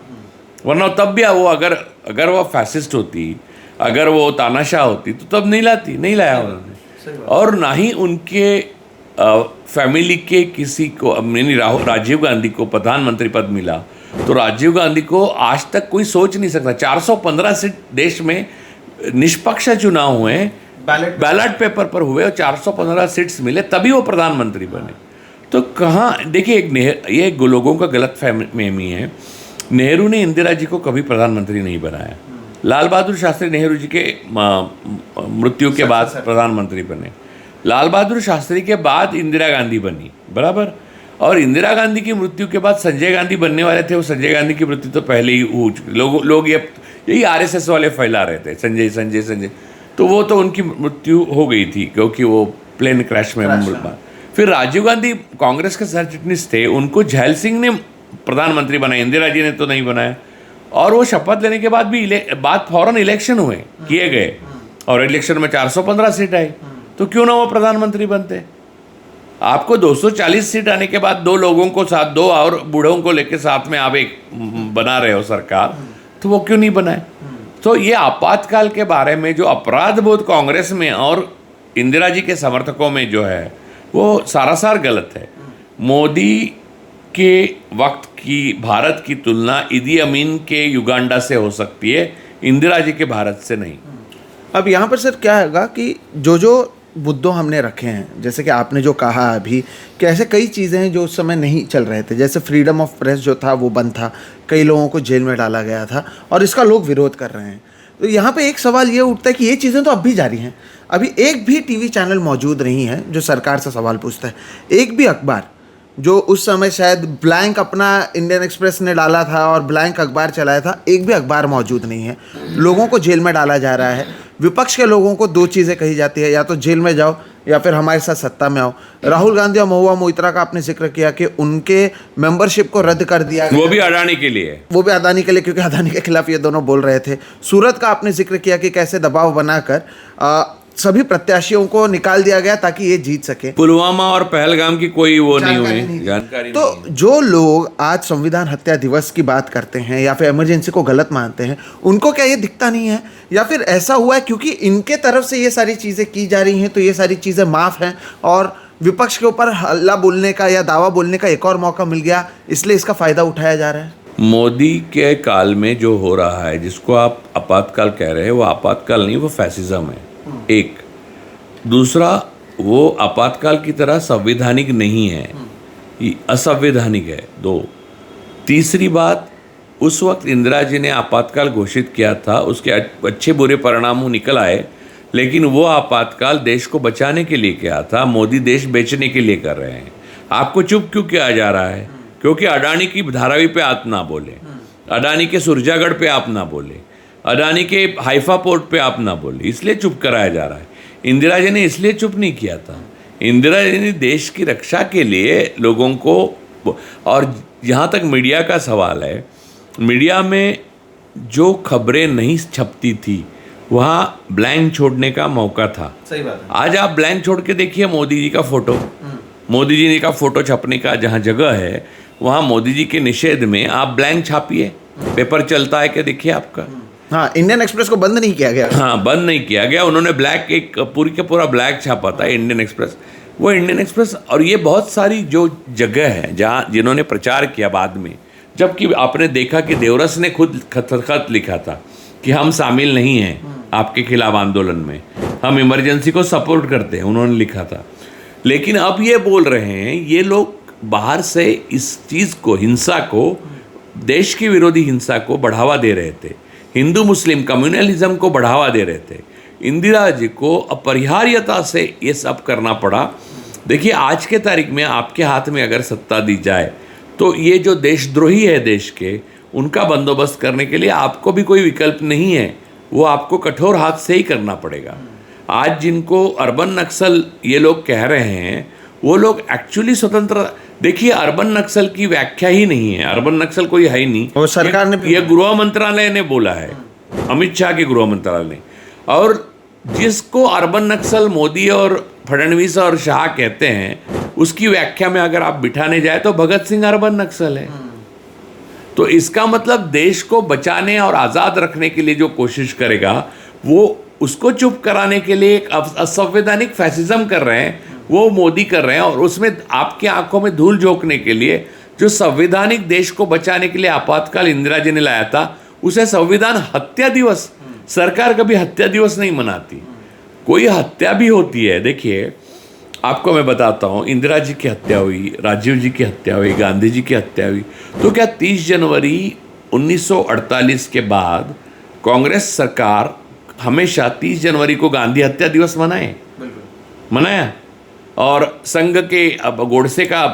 [SPEAKER 1] वरना तब भी वो अगर वो फैसिस्ट होती, अगर वो तानाशाह होती तो तब नहीं लाया उन्होंने। और ना ही उनके फैमिली के किसी को, राजीव गांधी को प्रधानमंत्री पद मिला, तो राजीव गांधी को आज तक कोई सोच नहीं सकता। 415 सीट देश में निष्पक्ष चुनाव हुए, बैलेट पेपर पर हुए और 415 सीट्स मिले, तभी वो प्रधानमंत्री बने। तो कहाँ, देखिए, ये लोगों का गलत फहमी है। नेहरू ने इंदिरा जी को कभी प्रधानमंत्री नहीं बनाया। लाल बहादुर शास्त्री नेहरू जी के मृत्यु के बाद प्रधानमंत्री बने, लाल बहादुर शास्त्री के बाद इंदिरा गांधी बनी, बराबर। और इंदिरा गांधी की मृत्यु के बाद संजय गांधी बनने वाले थे, वो संजय गांधी की मृत्यु तो पहले ही हो चुकी। लोग यही आरएसएस वाले फैला रहे थे, संजय, तो वो तो उनकी मृत्यु हो गई थी क्योंकि वो प्लेन क्रैश में फिर राजीव गांधी कांग्रेस के सह चिटनीस थे, उनको झैल सिंह ने प्रधानमंत्री बनाया, इंदिरा जी ने तो नहीं बनाया। और वो शपथ लेने के बाद भी फौरन इलेक्शन किए गए, और इलेक्शन में 415 सीट आई, तो क्यों ना वो प्रधानमंत्री बनते? आपको 240 सीट आने के बाद दो लोगों को साथ, दो और बूढ़ों को लेकर साथ में आप एक बना रहे हो सरकार, तो वो क्यों नहीं बनाए? तो ये आपातकाल के बारे में जो अपराध बोध कांग्रेस में और इंदिरा जी के समर्थकों में जो है, वो सारासार गलत है। मोदी के वक्त की भारत की तुलना इदी अमीन के युगांडा से हो सकती है, इंदिरा जी के भारत से नहीं।
[SPEAKER 2] अब यहाँ पर सर क्या होगा कि जो मुद्दों हमने रखे हैं, जैसे कि आपने जो कहा अभी कि ऐसे कई चीज़ें हैं जो उस समय नहीं चल रहे थे, जैसे फ्रीडम ऑफ प्रेस जो था वो बंद था, कई लोगों को जेल में डाला गया था, और इसका लोग विरोध कर रहे हैं। तो यहाँ पे एक सवाल ये उठता है कि ये चीज़ें तो अब भी जारी हैं, अभी एक भी टीवी चैनल मौजूद नहीं है जो सरकार से सवाल पूछता है, एक भी अखबार जो उस समय शायद ब्लैंक अपना इंडियन एक्सप्रेस ने डाला था और ब्लैंक अखबार चलाया था, एक भी अखबार मौजूद नहीं है। लोगों को जेल में डाला जा रहा है। विपक्ष के लोगों को दो चीज़ें कही जाती है, या तो जेल में जाओ या फिर हमारे साथ सत्ता में आओ। राहुल गांधी और महुआ मोइत्रा का आपने जिक्र किया कि उनके मेंबरशिप को रद्द कर दिया गया,
[SPEAKER 1] वो भी अडानी के लिए,
[SPEAKER 2] क्योंकि अडानी के खिलाफ ये दोनों बोल रहे थे। सूरत का आपने जिक्र किया कि कैसे दबाव बनाकर सभी प्रत्याशियों को निकाल दिया गया ताकि ये जीत सके।
[SPEAKER 1] पुलवामा और पहलगाम की कोई वो नहीं हुई जानकारी।
[SPEAKER 2] तो जो लोग आज संविधान हत्या दिवस की बात करते हैं या फिर इमरजेंसी को गलत मानते हैं, उनको क्या ये दिखता नहीं है, या फिर ऐसा हुआ है क्योंकि इनके तरफ से ये सारी चीज़ें की जा रही हैं तो ये सारी चीज़ें माफ़ हैं और विपक्ष के ऊपर हल्ला बोलने का या दावा बोलने का एक और मौका मिल गया, इसलिए इसका फ़ायदा उठाया जा रहा है?
[SPEAKER 1] मोदी के काल में जो हो रहा है, जिसको आप आपातकाल कह रहे हैं, वो आपातकाल नहीं, वो फैसिज्म है। एक दूसरा, वो आपातकाल की तरह संवैधानिक नहीं है, ये असंवैधानिक है। दो, तीसरी बात, उस वक्त इंदिरा जी ने आपातकाल घोषित किया था, उसके अच्छे बुरे परिणाम निकल आए, लेकिन वो आपातकाल देश को बचाने के लिए किया था। मोदी देश बेचने के लिए कर रहे हैं। आपको चुप क्यों किया जा रहा है? क्योंकि अडानी की धारावी पे आप ना बोले, अडानी के सुरजागढ़ पे आप ना बोले, अडानी के हाइफा पोर्ट पे आप ना बोले, इसलिए चुप कराया जा रहा है। इंदिरा जी ने इसलिए चुप नहीं किया था। इंदिरा जी ने देश की रक्षा के लिए लोगों को, और जहाँ तक मीडिया का सवाल है, मीडिया में जो खबरें नहीं छपती थी वहाँ ब्लैंक छोड़ने का मौका था।
[SPEAKER 2] सही बात है।
[SPEAKER 1] आज आप ब्लैंक छोड़ के देखिए मोदी जी का फोटो, मोदी जी का फोटो छपने का जहाँ जगह है वहाँ मोदी जी के निषेध में आप ब्लैंक छापिए, पेपर चलता है क्या देखिए आपका।
[SPEAKER 2] हाँ, इंडियन एक्सप्रेस को बंद नहीं किया गया।
[SPEAKER 1] हाँ, बंद नहीं किया गया। उन्होंने ब्लैक एक पूरी के पूरा ब्लैक छापा था इंडियन एक्सप्रेस, वो इंडियन एक्सप्रेस। और ये बहुत सारी जो जगह है जहाँ जिन्होंने प्रचार किया बाद में, जबकि आपने देखा कि देवरस ने खुद खत लिखा था कि हम शामिल नहीं हैं आपके खिलाफ आंदोलन में, हम इमरजेंसी को सपोर्ट करते हैं, उन्होंने लिखा था। लेकिन अब ये बोल रहे हैं, ये लोग बाहर से इस चीज़ को, हिंसा को, देश की विरोधी हिंसा को बढ़ावा दे रहे थे, हिंदू मुस्लिम कम्युनलिज्म को बढ़ावा दे रहे थे। इंदिरा जी को अपरिहार्यता से ये सब करना पड़ा। देखिए, आज के तारीख में आपके हाथ में अगर सत्ता दी जाए तो ये जो देशद्रोही है देश के, उनका बंदोबस्त करने के लिए आपको भी कोई विकल्प नहीं है, वो आपको कठोर हाथ से ही करना पड़ेगा। आज जिनको अर्बन नक्सल ये लोग कह रहे हैं, वो लोग एक्चुअली स्वतंत्र, देखिए अर्बन नक्सल की व्याख्या ही नहीं है, अर्बन नक्सल कोई है ही नहीं।
[SPEAKER 2] और सरकार ने,
[SPEAKER 1] ये गृह मंत्रालय ने बोला है, अमित शाह के गृह मंत्रालय ने। और जिसको अर्बन नक्सल मोदी और फडणवीस और शाह कहते हैं, उसकी व्याख्या में अगर आप बिठाने जाए तो भगत सिंह अर्बन नक्सल है। तो इसका मतलब देश को बचाने और आज़ाद रखने के लिए जो कोशिश करेगा, वो उसको चुप कराने के लिए एक असंवैधानिक फैसिज्म कर रहे हैं, वो मोदी कर रहे हैं। और उसमें आपकी आंखों में धूल झोंकने के लिए जो संवैधानिक देश को बचाने के लिए आपातकाल इंदिरा जी ने लाया था, उसे संविधान हत्या दिवस, सरकार कभी हत्या दिवस नहीं मनाती, कोई हत्या भी होती है। देखिए, आपको मैं बताता हूँ, इंदिरा जी की हत्या हुई, राजीव जी की हत्या हुई, गांधी जी की हत्या हुई, तो क्या 30 जनवरी 1948 के बाद कांग्रेस सरकार हमेशा 30 जनवरी को गांधी हत्या दिवस मनाया? और संघ के अब गोडसे का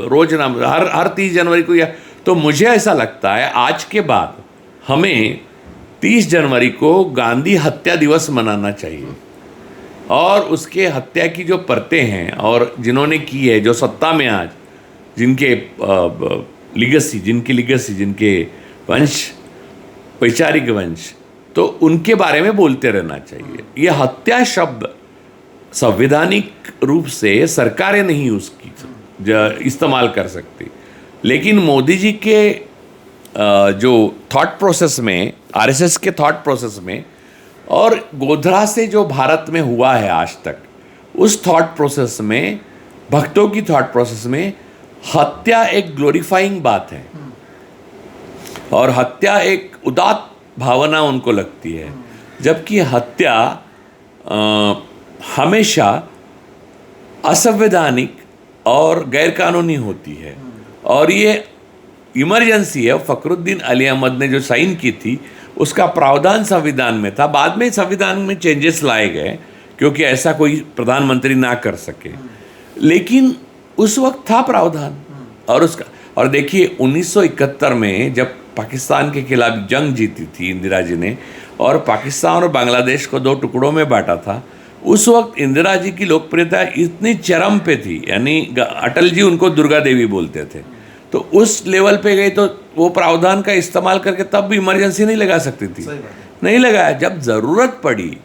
[SPEAKER 1] रोज नाम हर 30 जनवरी को, या तो मुझे ऐसा लगता है आज के बाद हमें 30 जनवरी को गांधी हत्या दिवस मनाना चाहिए। और उसके हत्या की जो परतें हैं और जिन्होंने की है, जो सत्ता में आज, जिनके जिनके वंश, वैचारिक वंश, तो उनके बारे में बोलते रहना चाहिए। ये हत्या शब्द संवैधानिक रूप से सरकारें नहीं उसकी इस्तेमाल कर सकती, लेकिन मोदी जी के जो थॉट प्रोसेस में, आरएसएस के थॉट प्रोसेस में, और गोधरा से जो भारत में हुआ है आज तक, उस थॉट प्रोसेस में, भक्तों की थॉट प्रोसेस में, हत्या एक ग्लोरीफाइंग बात है और हत्या एक उदात्त भावना उनको लगती है, जबकि हत्या हमेशा असंवैधानिक और गैरकानूनी होती है। और ये इमरजेंसी है। फखरुद्दीन अली अहमद ने जो साइन की थी, उसका प्रावधान संविधान में था। बाद में संविधान में चेंजेस लाए गए क्योंकि ऐसा कोई प्रधानमंत्री ना कर सके, लेकिन उस वक्त था प्रावधान। और देखिए 1971 में जब पाकिस्तान के खिलाफ जंग जीती थी इंदिरा जी ने, और पाकिस्तान और बांग्लादेश को 2 टुकड़ों में बांटा था, उस वक्त इंदिरा जी की लोकप्रियता इतनी चरम पे थी, यानी अटल जी उनको दुर्गा देवी बोलते थे, तो उस लेवल पे गई, तो वो प्रावधान का इस्तेमाल करके तब भी इमरजेंसी नहीं लगा सकती थी, नहीं लगाया। जब ज़रूरत पड़ी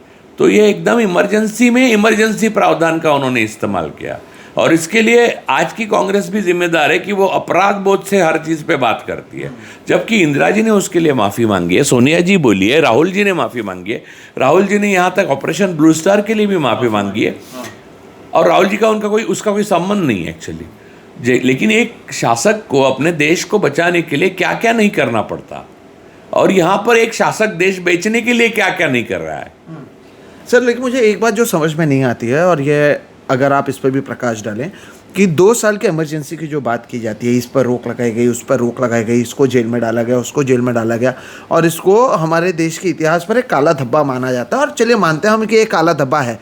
[SPEAKER 1] तो ये एकदम इमरजेंसी में इमरजेंसी प्रावधान का उन्होंने इस्तेमाल किया, और इसके लिए आज की कांग्रेस भी जिम्मेदार है कि वो अपराध बोध से हर चीज़ पे बात करती है, जबकि इंदिरा जी ने उसके लिए माफ़ी मांगी है, सोनिया जी बोली है, राहुल जी ने माफ़ी मांगी है, राहुल जी ने यहाँ तक ऑपरेशन ब्लू स्टार के लिए भी माफ़ी मांगी है, और राहुल जी का उसका कोई संबंध नहीं है एक्चुअली। लेकिन एक शासक को अपने देश को बचाने के लिए क्या क्या नहीं करना पड़ता, और यहाँ पर एक शासक देश बेचने के लिए क्या क्या नहीं कर रहा है।
[SPEAKER 2] सर, लेकिन मुझे एक बात जो समझ में नहीं आती है, और ये अगर आप इस पर भी प्रकाश डालें, कि 2 साल के इमरजेंसी की जो बात की जाती है, इस पर रोक लगाई गई, उस पर रोक लगाई गई, इसको जेल में डाला गया, उसको जेल में डाला गया, और इसको हमारे देश के इतिहास पर एक काला धब्बा माना जाता है, और चलिए मानते हैं हम कि एक काला धब्बा है।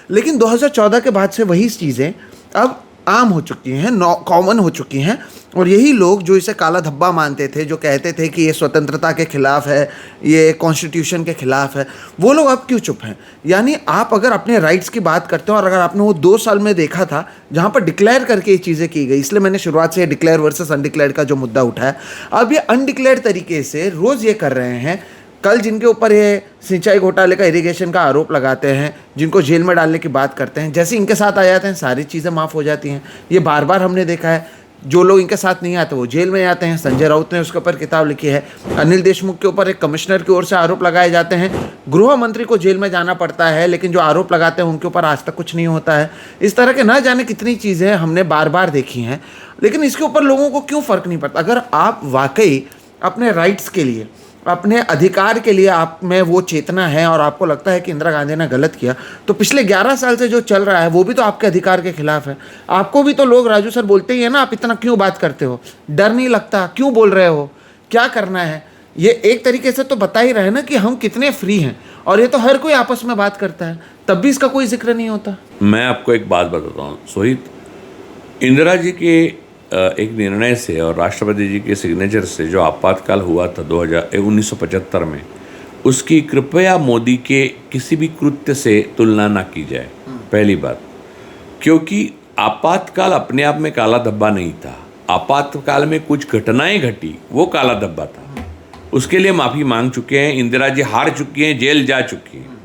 [SPEAKER 2] लेकिन 2014 के बाद से वही चीज़ें अब आम हो चुकी हैं, कॉमन हो चुकी हैं, और यही लोग जो इसे काला धब्बा मानते थे, जो कहते थे कि ये स्वतंत्रता के खिलाफ है, ये कॉन्स्टिट्यूशन के खिलाफ है, वो लोग अब क्यों चुप हैं? यानी आप अगर अपने राइट्स की बात करते हो, और अगर आपने वो 2 साल में देखा था जहाँ पर डिक्लेयर करके ये चीज़ें की गई, इसलिए मैंने शुरुआत से डिक्लेयर वर्सेस अनडिक्लेयर्ड का जो मुद्दा उठाया, अब ये अनडिक्लेयर्ड तरीके से रोज़ ये कर रहे हैं। कल जिनके ऊपर ये सिंचाई घोटाले का, इरिगेशन का आरोप लगाते हैं, जिनको जेल में डालने की बात करते हैं, जैसे इनके साथ आ जाते हैं सारी चीज़ें माफ़ हो जाती हैं। ये बार बार हमने देखा है, जो लोग इनके साथ नहीं आते वो जेल में आते हैं। संजय राउत ने उसके ऊपर किताब लिखी है। अनिल देशमुख के ऊपर एक कमिश्नर की ओर से आरोप लगाए जाते हैं, गृह मंत्री को जेल में जाना पड़ता है, लेकिन जो आरोप लगाते हैं उनके ऊपर आज तक कुछ नहीं होता है। इस तरह के ना जाने कितनी चीज़ें हमने बार बार देखी हैं, लेकिन इसके ऊपर लोगों को क्यों फ़र्क नहीं पड़ता? अगर आप वाकई अपने राइट्स के लिए, अपने अधिकार के लिए आप में वो चेतना है, और आपको लगता है कि इंदिरा गांधी ने गलत किया, तो पिछले 11 साल से जो चल रहा है वो भी तो आपके अधिकार के खिलाफ है। आपको भी तो लोग, राजू सर, बोलते ही है ना, आप इतना क्यों बात करते हो, डर नहीं लगता, क्यों बोल रहे हो, क्या करना है? ये एक तरीके से तो बता ही रहे ना कि हम कितने फ्री हैं, और ये तो हर कोई आपस में बात करता है, तब भी इसका कोई जिक्र नहीं होता।
[SPEAKER 1] मैं आपको एक बात बताता हूँ सोहित, इंदिरा जी के एक निर्णय से और राष्ट्रपति जी के सिग्नेचर से जो आपातकाल हुआ था 1975 में, उसकी कृपया मोदी के किसी भी कृत्य से तुलना ना की जाए। पहली बात, क्योंकि आपातकाल अपने आप में काला धब्बा नहीं था, आपातकाल में कुछ घटनाएं घटी, वो काला धब्बा था। उसके लिए माफ़ी मांग चुके हैं, इंदिरा जी हार चुकी हैं, जेल जा चुकी हैं।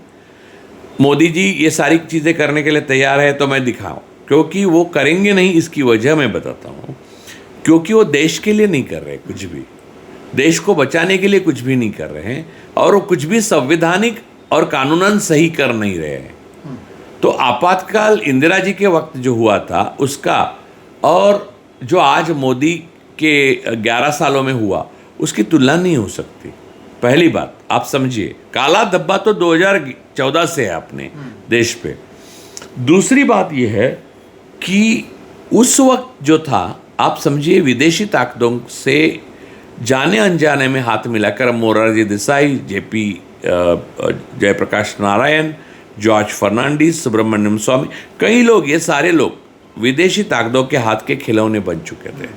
[SPEAKER 1] मोदी जी ये सारी चीज़ें करने के लिए तैयार है, तो मैं दिखाऊं, क्योंकि वो करेंगे नहीं, इसकी वजह मैं बताता हूँ। क्योंकि वो देश के लिए नहीं कर रहे कुछ भी, देश को बचाने के लिए कुछ भी नहीं कर रहे हैं, और वो कुछ भी संवैधानिक और कानूनन सही कर नहीं रहे हैं। तो आपातकाल इंदिरा जी के वक्त जो हुआ था उसका, और जो आज मोदी के 11 सालों में हुआ, उसकी तुलना नहीं हो सकती। पहली बात आप समझिए, काला धब्बा तो 2014 से है अपने देश पे। दूसरी बात यह है कि उस वक्त जो था, आप समझिए, विदेशी ताकतों से जाने अनजाने में हाथ मिलाकर मोरारजी देसाई, जेपी जयप्रकाश नारायण, जॉर्ज फर्नांडिस, सुब्रमण्यम स्वामी, कई लोग, ये सारे लोग विदेशी ताकतों के हाथ के खिलौने बन चुके थे।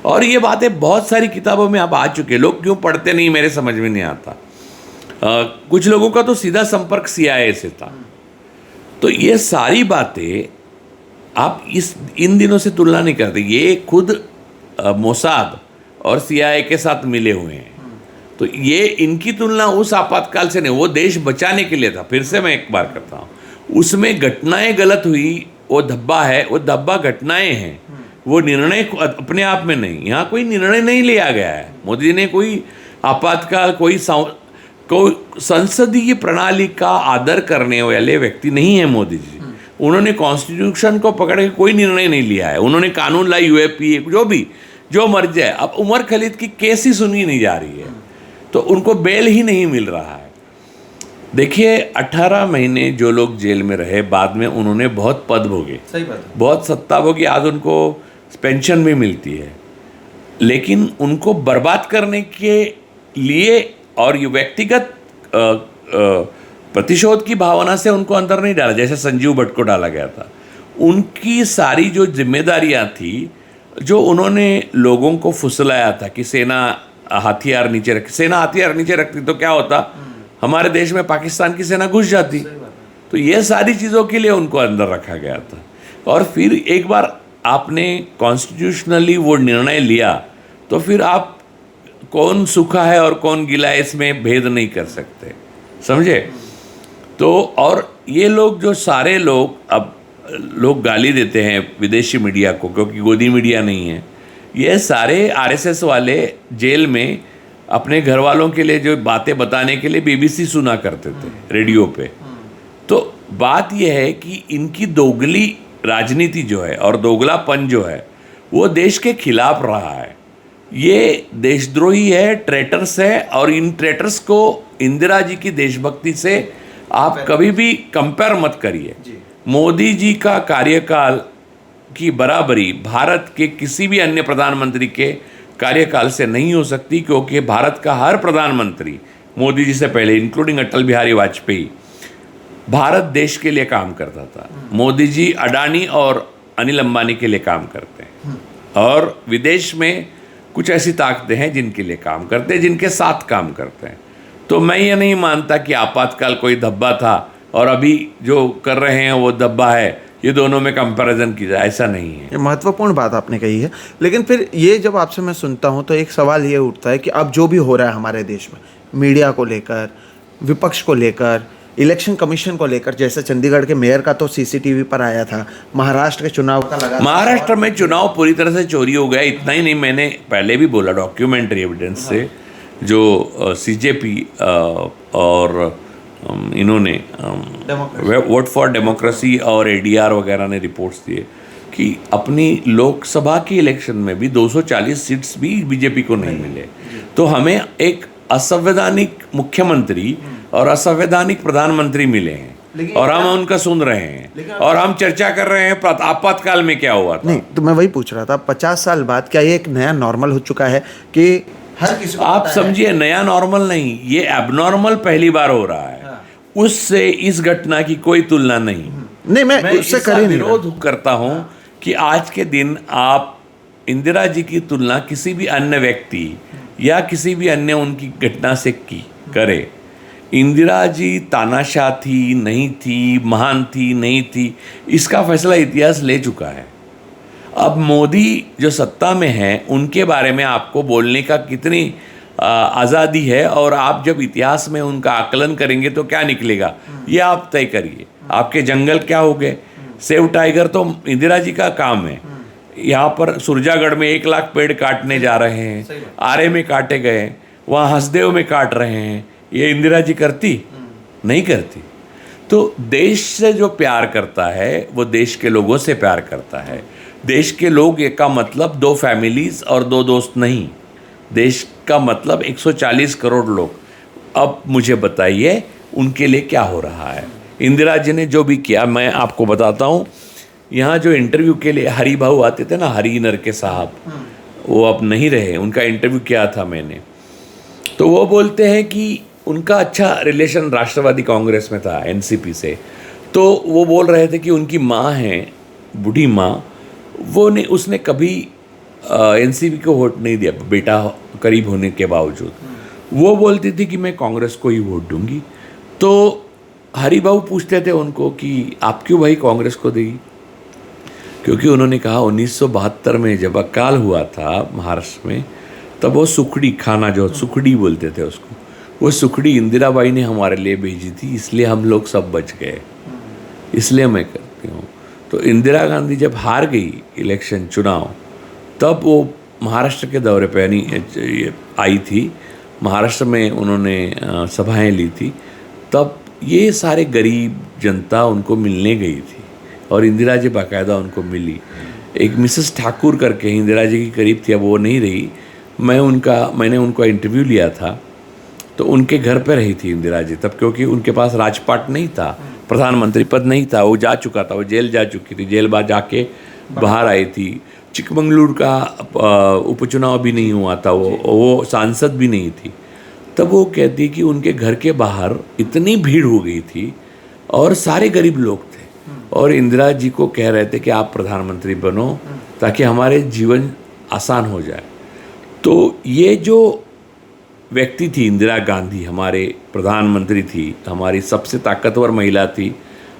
[SPEAKER 1] और ये बातें बहुत सारी किताबों में अब आ चुके, लोग क्यों पढ़ते नहीं मेरे समझ में नहीं आता। कुछ लोगों का तो सीधा संपर्क CIA से था। तो ये सारी बातें आप इन दिनों से तुलना नहीं करते। ये खुद मोसाद और CIA के साथ मिले हुए हैं, तो ये इनकी तुलना उस आपातकाल से नहीं, वो देश बचाने के लिए था। फिर से मैं एक बार करता हूँ, उसमें घटनाएं गलत हुई, वो धब्बा है, वो धब्बा घटनाएं हैं, वो निर्णय अपने आप में नहीं। यहाँ कोई निर्णय नहीं लिया गया है, मोदी जी ने कोई आपातकाल, कोई संसदीय प्रणाली का आदर करने वाले व्यक्ति नहीं है मोदी जी। उन्होंने कॉन्स्टिट्यूशन को पकड़ के कोई निर्णय नहीं लिया है, उन्होंने कानून लाई, UAPA जो मर्जी है। अब उमर खलीद की केस ही सुनी नहीं जा रही है, तो उनको बेल ही नहीं मिल रहा है। देखिए 18 महीने जो लोग जेल में रहे, बाद में उन्होंने बहुत पद भोगे,
[SPEAKER 2] सही बात है, बहुत
[SPEAKER 1] सत्ता भोगी, आज उनको पेंशन भी मिलती है, लेकिन उनको बर्बाद करने के लिए और ये व्यक्तिगत प्रतिशोध की भावना से उनको अंदर नहीं डाला, जैसे संजीव भट्ट को डाला गया था। उनकी सारी जो जिम्मेदारियां थी, जो उन्होंने लोगों को फुसलाया था कि सेना हथियार नीचे रखती तो क्या होता, हमारे देश में पाकिस्तान की सेना घुस जाती। तो ये सारी चीज़ों के लिए उनको अंदर रखा गया था। और फिर एक बार आपने कॉन्स्टिट्यूशनली वो निर्णय लिया, तो फिर आप कौन सूखा है और कौन गीला है इसमें भेद नहीं कर सकते, समझे। तो और ये लोग जो सारे लोग, अब लोग गाली देते हैं विदेशी मीडिया को क्योंकि गोदी मीडिया नहीं है, ये सारे आरएसएस वाले जेल में अपने घर वालों के लिए जो बातें बताने के लिए बीबीसी सुना करते थे रेडियो पे। तो बात यह है कि इनकी दोगली राजनीति जो है और दोगलापन जो है वो देश के खिलाफ रहा है। ये देशद्रोही है, ट्रेटर्स है, और इन ट्रेटर्स को इंदिरा जी की देशभक्ति से आप कभी भी कंपेयर मत करिए। मोदी जी का कार्यकाल की बराबरी भारत के किसी भी अन्य प्रधानमंत्री के कार्यकाल से नहीं हो सकती, क्योंकि भारत का हर प्रधानमंत्री मोदी जी से पहले, इंक्लूडिंग अटल बिहारी वाजपेयी, भारत देश के लिए काम करता था। मोदी जी अडानी और अनिल अंबानी के लिए काम करते हैं, और विदेश में कुछ ऐसी ताकतें हैं जिनके लिए काम करते हैं, जिनके साथ काम करते हैं। तो मैं ये नहीं मानता कि आपातकाल कोई धब्बा था और अभी जो कर रहे हैं वो धब्बा है, ये दोनों में कंपैरिजन की जाए, ऐसा नहीं है।
[SPEAKER 2] ये महत्वपूर्ण बात आपने कही है। लेकिन फिर ये जब आपसे मैं सुनता हूँ तो एक सवाल ये उठता है कि अब जो भी हो रहा है हमारे देश में, मीडिया को लेकर, विपक्ष को लेकर, इलेक्शन कमीशन को लेकर, जैसे चंडीगढ़ के मेयर का तो सीसीटीवी पर आया था, महाराष्ट्र के चुनाव का लगा,
[SPEAKER 1] महाराष्ट्र में चुनाव पूरी तरह से चोरी हो गया। इतना ही नहीं, मैंने पहले भी बोला डॉक्यूमेंट्री एविडेंस से, जो सीजेपी और इन्होंने वोट फॉर डेमोक्रेसी और एडीआर वगैरह ने रिपोर्ट्स दिए कि अपनी लोकसभा की इलेक्शन में भी 240 सीट्स भी बीजेपी को नहीं मिले। तो हमें एक असंवैधानिक मुख्यमंत्री और असंवैधानिक प्रधानमंत्री मिले हैं, और हम उनका सुन रहे हैं, और हम चर्चा कर रहे हैं आपातकाल में क्या हुआ था।
[SPEAKER 2] नहीं, तो मैं वही पूछ रहा था, 50 साल बाद क्या ये एक नया नॉर्मल हो चुका है कि हर किसी को
[SPEAKER 1] आप समझिए, नया नॉर्मल नहीं, ये एबनॉर्मल पहली बार हो रहा है। उससे इस घटना की कोई तुलना नहीं।
[SPEAKER 2] मैं उससे करे
[SPEAKER 1] विरोध करता हूं कि आज के दिन आप इंदिरा जी की तुलना किसी भी अन्य व्यक्ति या किसी भी अन्य उनकी घटना से करे। इंदिरा जी तानाशाह थी, नहीं थी, महान थी, नहीं थी, इसका फैसला इतिहास ले चुका है। अब मोदी जो सत्ता में है, उनके बारे में आपको बोलने का कितनी आज़ादी है, और आप जब इतिहास में उनका आकलन करेंगे तो क्या निकलेगा, ये आप तय करिए। आपके जंगल क्या हो गए? सेव टाइगर तो इंदिरा जी का काम है। यहाँ पर सुरजागढ़ में 1 लाख पेड़ काटने जा रहे हैं, आरे में काटे गए, वहाँ हसदेव में काट रहे हैं, ये इंदिरा जी करती? नहीं करती। तो देश से जो प्यार करता है वो देश के लोगों से प्यार करता है। देश के लोग एक का मतलब 2 फैमिलीज और 2 दोस्त नहीं, देश का मतलब 140 करोड़ लोग। अब मुझे बताइए उनके लिए क्या हो रहा है। इंदिरा जी ने जो भी किया, मैं आपको बताता हूँ, यहाँ जो इंटरव्यू के लिए हरी भाऊ आते थे ना, हरी नरके साहब, वो अब नहीं रहे, उनका इंटरव्यू किया था मैंने। तो वो बोलते हैं कि उनका अच्छा रिलेशन राष्ट्रवादी कांग्रेस में था, एनसीपी से। तो वो बोल रहे थे कि उनकी माँ है, बूढ़ी माँ, वो ने उसने कभी एनसीपी को वोट नहीं दिया, बेटा करीब होने के बावजूद। वो बोलती थी कि मैं कांग्रेस को ही वोट दूंगी। तो हरी बाबू पूछते थे उनको कि आप क्यों भाई कांग्रेस को देगी? क्योंकि उन्होंने कहा 1972 में जब अकाल हुआ था महाराष्ट्र में, तब वो सुखड़ी खाना, जो सुखड़ी बोलते थे उसको, वो सुखड़ी इंदिराबाई ने हमारे लिए भेजी थी, इसलिए हम लोग सब बच गए, इसलिए मैं करती हूँ। तो इंदिरा गांधी जब हार गई इलेक्शन चुनाव, तब वो महाराष्ट्र के दौरे पे यानी आई थी, महाराष्ट्र में उन्होंने सभाएं ली थी, तब ये सारे गरीब जनता उनको मिलने गई थी, और इंदिरा जी बाकायदा उनको मिली। एक मिसेस ठाकुर करके इंदिरा जी की करीब थी, अब वो नहीं रही, मैंने उनका इंटरव्यू लिया था, तो उनके घर पे रही थी इंदिरा जी तब, क्योंकि उनके पास राजपाट नहीं था, प्रधानमंत्री पद नहीं था, वो जा चुका था, वो जेल जा चुकी थी, जेल बाद जाके बाहर आई थी। चिकमंगलुरु का उपचुनाव भी नहीं हुआ था, वो सांसद भी नहीं थी। तब वो कहती कि उनके घर के बाहर इतनी भीड़ हो गई थी और सारे गरीब लोग थे, और इंदिरा जी को कह रहे थे कि आप प्रधानमंत्री बनो ताकि हमारे जीवन आसान हो जाए। तो ये जो व्यक्ति थी इंदिरा गांधी, हमारे प्रधानमंत्री थी, हमारी सबसे ताकतवर महिला थी,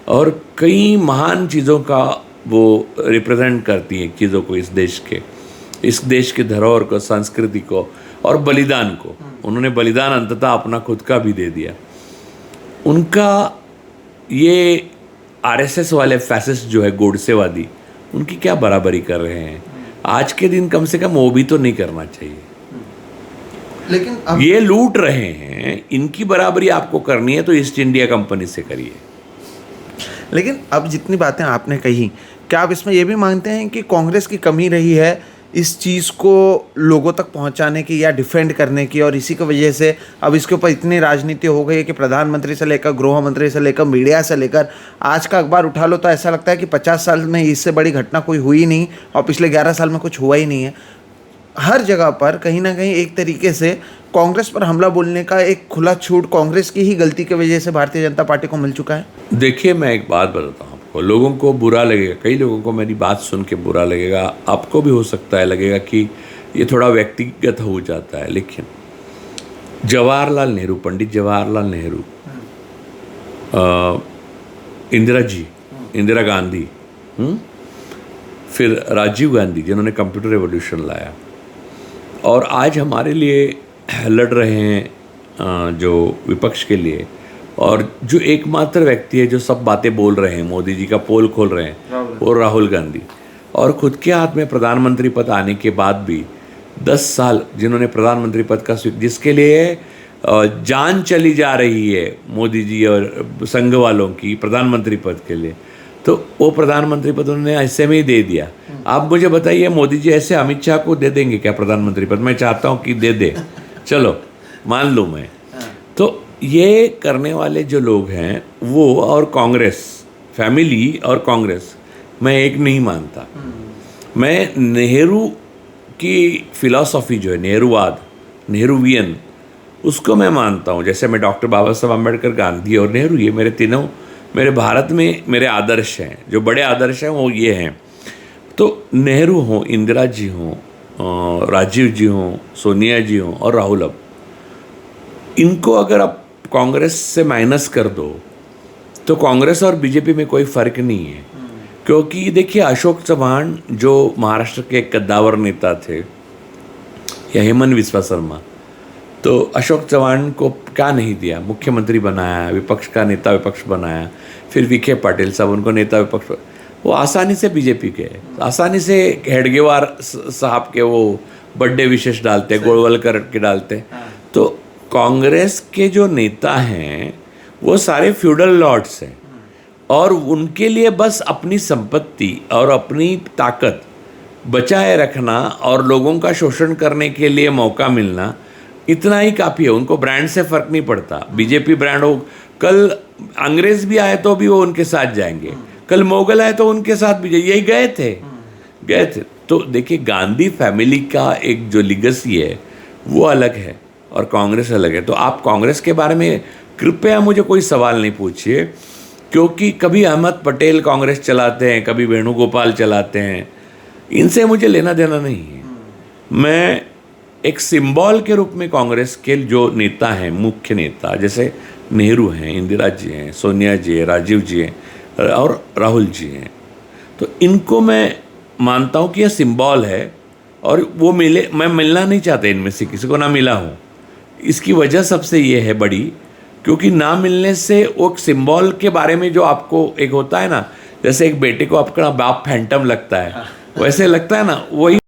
[SPEAKER 1] और कई महान चीज़ों का वो रिप्रेजेंट करती है, चीज़ों को, इस देश के धरोहर को, संस्कृति को और बलिदान को। उन्होंने बलिदान अंततः अपना खुद का भी दे दिया। उनका ये आरएसएस वाले फैसिस्ट जो है गोडसेवादी, उनकी क्या बराबरी कर रहे हैं? आज के दिन कम से कम वो भी तो नहीं करना चाहिए।
[SPEAKER 2] लेकिन अब
[SPEAKER 1] ये लूट रहे हैं, इनकी बराबरी आपको करनी है तो ईस्ट इंडिया कंपनी से करिए।
[SPEAKER 2] लेकिन अब जितनी बातें आपने कही, क्या आप इसमें ये भी मानते हैं कि कांग्रेस की कमी रही है इस चीज़ को लोगों तक पहुंचाने की या डिफेंड करने की, और इसी की वजह से अब इसके ऊपर इतनी राजनीति हो गई है कि प्रधानमंत्री से लेकर गृह मंत्री से लेकर मीडिया से लेकर आज का अखबार उठा लो तो ऐसा लगता है कि 50 साल में इससे बड़ी घटना कोई हुई नहीं और पिछले 11 साल में कुछ हुआ ही नहीं है। हर जगह पर कहीं ना कहीं एक तरीके से कांग्रेस पर हमला बोलने का एक खुला छूट कांग्रेस की ही गलती की वजह से भारतीय जनता पार्टी को मिल चुका है।
[SPEAKER 1] देखिए, मैं एक बात बताता हूँ आपको, लोगों को बुरा लगेगा, कई लोगों को मेरी बात सुन के बुरा लगेगा, आपको भी हो सकता है लगेगा कि ये थोड़ा व्यक्तिगत हो जाता है, लेकिन जवाहरलाल नेहरू, पंडित जवाहरलाल नेहरू, इंदिरा जी, इंदिरा गांधी, फिर राजीव गांधी जिन्होंने कंप्यूटर रेवोल्यूशन लाया, और आज हमारे लिए लड़ रहे हैं जो विपक्ष के लिए, और जो एकमात्र व्यक्ति है जो सब बातें बोल रहे हैं, मोदी जी का पोल खोल रहे हैं, वो राहुल गांधी, और खुद के हाथ में प्रधानमंत्री पद आने के बाद भी 10 साल जिन्होंने प्रधानमंत्री पद का जिसके लिए जान चली जा रही है मोदी जी और संघ वालों की प्रधानमंत्री पद के लिए, तो वो प्रधानमंत्री पद उन्होंने ऐसे में ही दे दिया। आप मुझे बताइए, मोदी जी ऐसे अमित शाह को दे देंगे क्या प्रधानमंत्री पद? मैं चाहता हूँ कि दे दे, चलो मान लूँ मैं। तो ये करने वाले जो लोग हैं वो, और कांग्रेस फैमिली और कांग्रेस, मैं एक नहीं मानता। मैं नेहरू की फिलॉसफी जो है, नेहरूवाद, नेहरूवियन, उसको मैं मानता हूँ। जैसे मैं डॉक्टर बाबा साहब अम्बेडकर, गांधी और नेहरू, ये मेरे तीनों मेरे भारत में मेरे आदर्श हैं। जो बड़े आदर्श हैं वो ये हैं। तो नेहरू हों, इंदिरा जी हों, राजीव जी हों, सोनिया जी हों और राहुल, अब इनको अगर आप कांग्रेस से माइनस कर दो तो कांग्रेस और बीजेपी में कोई फ़र्क नहीं है। क्योंकि देखिए, अशोक चव्हाण जो महाराष्ट्र के कद्दावर नेता थे, या हेमंत बिस्वा शर्मा, तो अशोक चव्हाण को क्या नहीं दिया, मुख्यमंत्री बनाया, विपक्ष का नेता विपक्ष बनाया, फिर विखे पाटिल साहब उनको नेता विपक्ष, वो आसानी से बीजेपी के, आसानी से हेडगेवार साहब के वो बर्थडे विशेष डालते, गोलवलकर के डालते। तो कांग्रेस के जो नेता हैं वो सारे फ्यूडल लॉर्ड्स हैं, और उनके लिए बस अपनी संपत्ति और अपनी ताकत बचाए रखना और लोगों का शोषण करने के लिए मौका मिलना, इतना ही काफ़ी है। उनको ब्रांड से फ़र्क नहीं पड़ता। बीजेपी ब्रांड हो, कल अंग्रेज भी आए तो भी वो उनके साथ जाएंगे, कल मुगल आए तो उनके साथ भी यही गए थे। तो देखिए, गांधी फैमिली का एक जो लिगेसी है वो अलग है और कांग्रेस अलग है। तो आप कांग्रेस के बारे में कृपया मुझे कोई सवाल नहीं पूछिए, क्योंकि कभी अहमद पटेल कांग्रेस चलाते हैं, कभी वेणुगोपाल चलाते हैं, इनसे मुझे लेना देना नहीं है। मैं एक सिंबल के रूप में कांग्रेस के जो नेता हैं, मुख्य नेता, जैसे नेहरू हैं, इंदिरा जी हैं, सोनिया जी हैं, राजीव जी हैं और राहुल जी हैं, तो इनको मैं मानता हूँ कि यह सिंबल है, और वो मिले, मैं मिलना नहीं चाहता इनमें से किसी को, ना मिला हूँ। इसकी वजह सबसे ये है बड़ी, क्योंकि ना मिलने से वो सिंबल के बारे में जो आपको एक होता है ना, जैसे एक बेटे को आपका बाप फैंटम लगता है, वैसे लगता है ना, वही।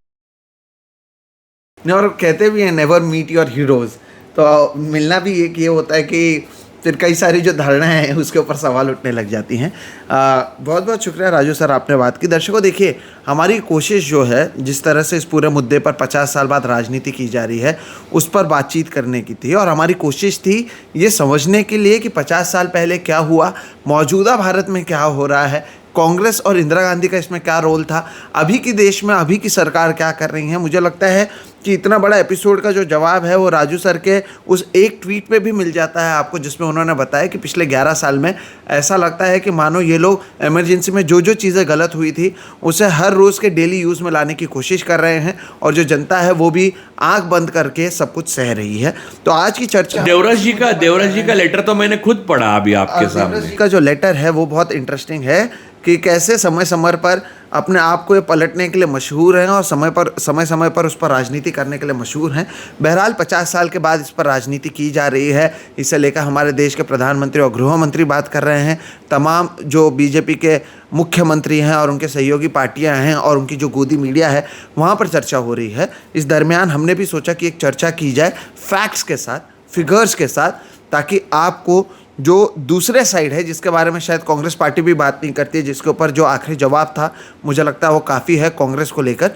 [SPEAKER 2] और कहते भी हैं नेवर मीट योर हीरोज, तो मिलना भी एक ये होता है कि फिर कई सारी जो धारणाएं हैं उसके ऊपर सवाल उठने लग जाती हैं। बहुत बहुत शुक्रिया राजू सर, आपने बात की। दर्शकों देखिए, हमारी कोशिश जो है, जिस तरह से इस पूरे मुद्दे पर 50 साल बाद राजनीति की जा रही है, उस पर बातचीत करने की थी, और हमारी कोशिश थी ये समझने के लिए कि 50 साल पहले क्या हुआ, मौजूदा भारत में क्या हो रहा है, कांग्रेस और इंदिरा गांधी का इसमें क्या रोल था, अभी की देश में अभी की सरकार क्या कर रही है। मुझे लगता है कि इतना बड़ा एपिसोड का जो जवाब है वो राजू सर के उस एक ट्वीट पे भी मिल जाता है आपको, जिसमें उन्होंने बताया कि पिछले 11 साल में ऐसा लगता है कि मानो ये लोग इमरजेंसी में जो जो चीज़ें गलत हुई थी उसे हर रोज़ के डेली यूज़ में लाने की कोशिश कर रहे हैं, और जो जनता है वो भी आंख बंद करके सब कुछ सह रही है। तो आज की चर्चा,
[SPEAKER 1] देवराज जी का लेटर तो मैंने खुद पढ़ा अभी आपके सामने।
[SPEAKER 2] देवराज जी का जो लेटर है वो बहुत इंटरेस्टिंग है कि कैसे समय समय पर अपने आप को ये पलटने के लिए मशहूर हैं और समय समय पर उस पर राजनीति करने के लिए मशहूर हैं। बहरहाल 50 साल के बाद इस पर राजनीति की जा रही है। इसे लेकर हमारे देश के प्रधानमंत्री और गृह मंत्री बात कर रहे हैं। तमाम जो बीजेपी के मुख्यमंत्री हैं और उनके सहयोगी पार्टियां हैं और उनकी जो गोदी मीडिया है वहाँ पर चर्चा हो रही है। इस दरमियान हमने भी सोचा कि एक चर्चा की जाए फैक्ट्स के साथ, फिगर्स के साथ, ताकि आपको जो दूसरे साइड है जिसके बारे में शायद कांग्रेस पार्टी भी बात नहीं करती है, जिसके ऊपर जो आखिरी जवाब था मुझे लगता है वो काफ़ी है कांग्रेस को लेकर,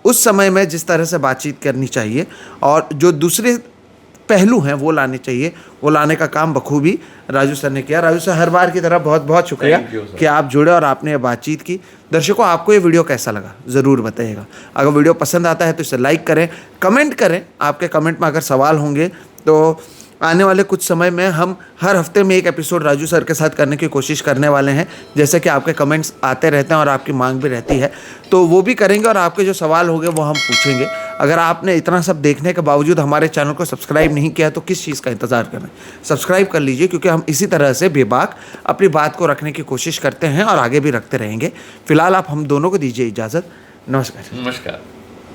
[SPEAKER 2] उस समय में जिस तरह से बातचीत करनी चाहिए और जो दूसरे पहलू हैं वो लाने चाहिए, वो लाने का काम बखूबी राजू सर ने किया। राजू सर, हर बार की तरह बहुत बहुत शुक्रिया कि आप जुड़े और आपने ये बातचीत की। दर्शकों, आपको ये वीडियो कैसा लगा ज़रूर बताइएगा। अगर वीडियो पसंद आता है तो इसे लाइक करें, कमेंट करें। आपके कमेंट में अगर सवाल होंगे तो आने वाले कुछ समय में हम हर हफ्ते में एक एपिसोड राजू सर के साथ करने की कोशिश करने वाले हैं। जैसे कि आपके कमेंट्स आते रहते हैं और आपकी मांग भी रहती है, तो वो भी करेंगे और आपके जो सवाल होंगे वो हम पूछेंगे। अगर आपने इतना सब देखने के बावजूद हमारे चैनल को सब्सक्राइब नहीं किया तो किस चीज़ का इंतज़ार कर रहे हैं? सब्सक्राइब कर लीजिए, क्योंकि हम इसी तरह से बेबाक अपनी बात को रखने की कोशिश करते हैं और आगे भी रखते रहेंगे। फिलहाल आप हम दोनों को दीजिए इजाज़त। नमस्कार।
[SPEAKER 1] नमस्कार।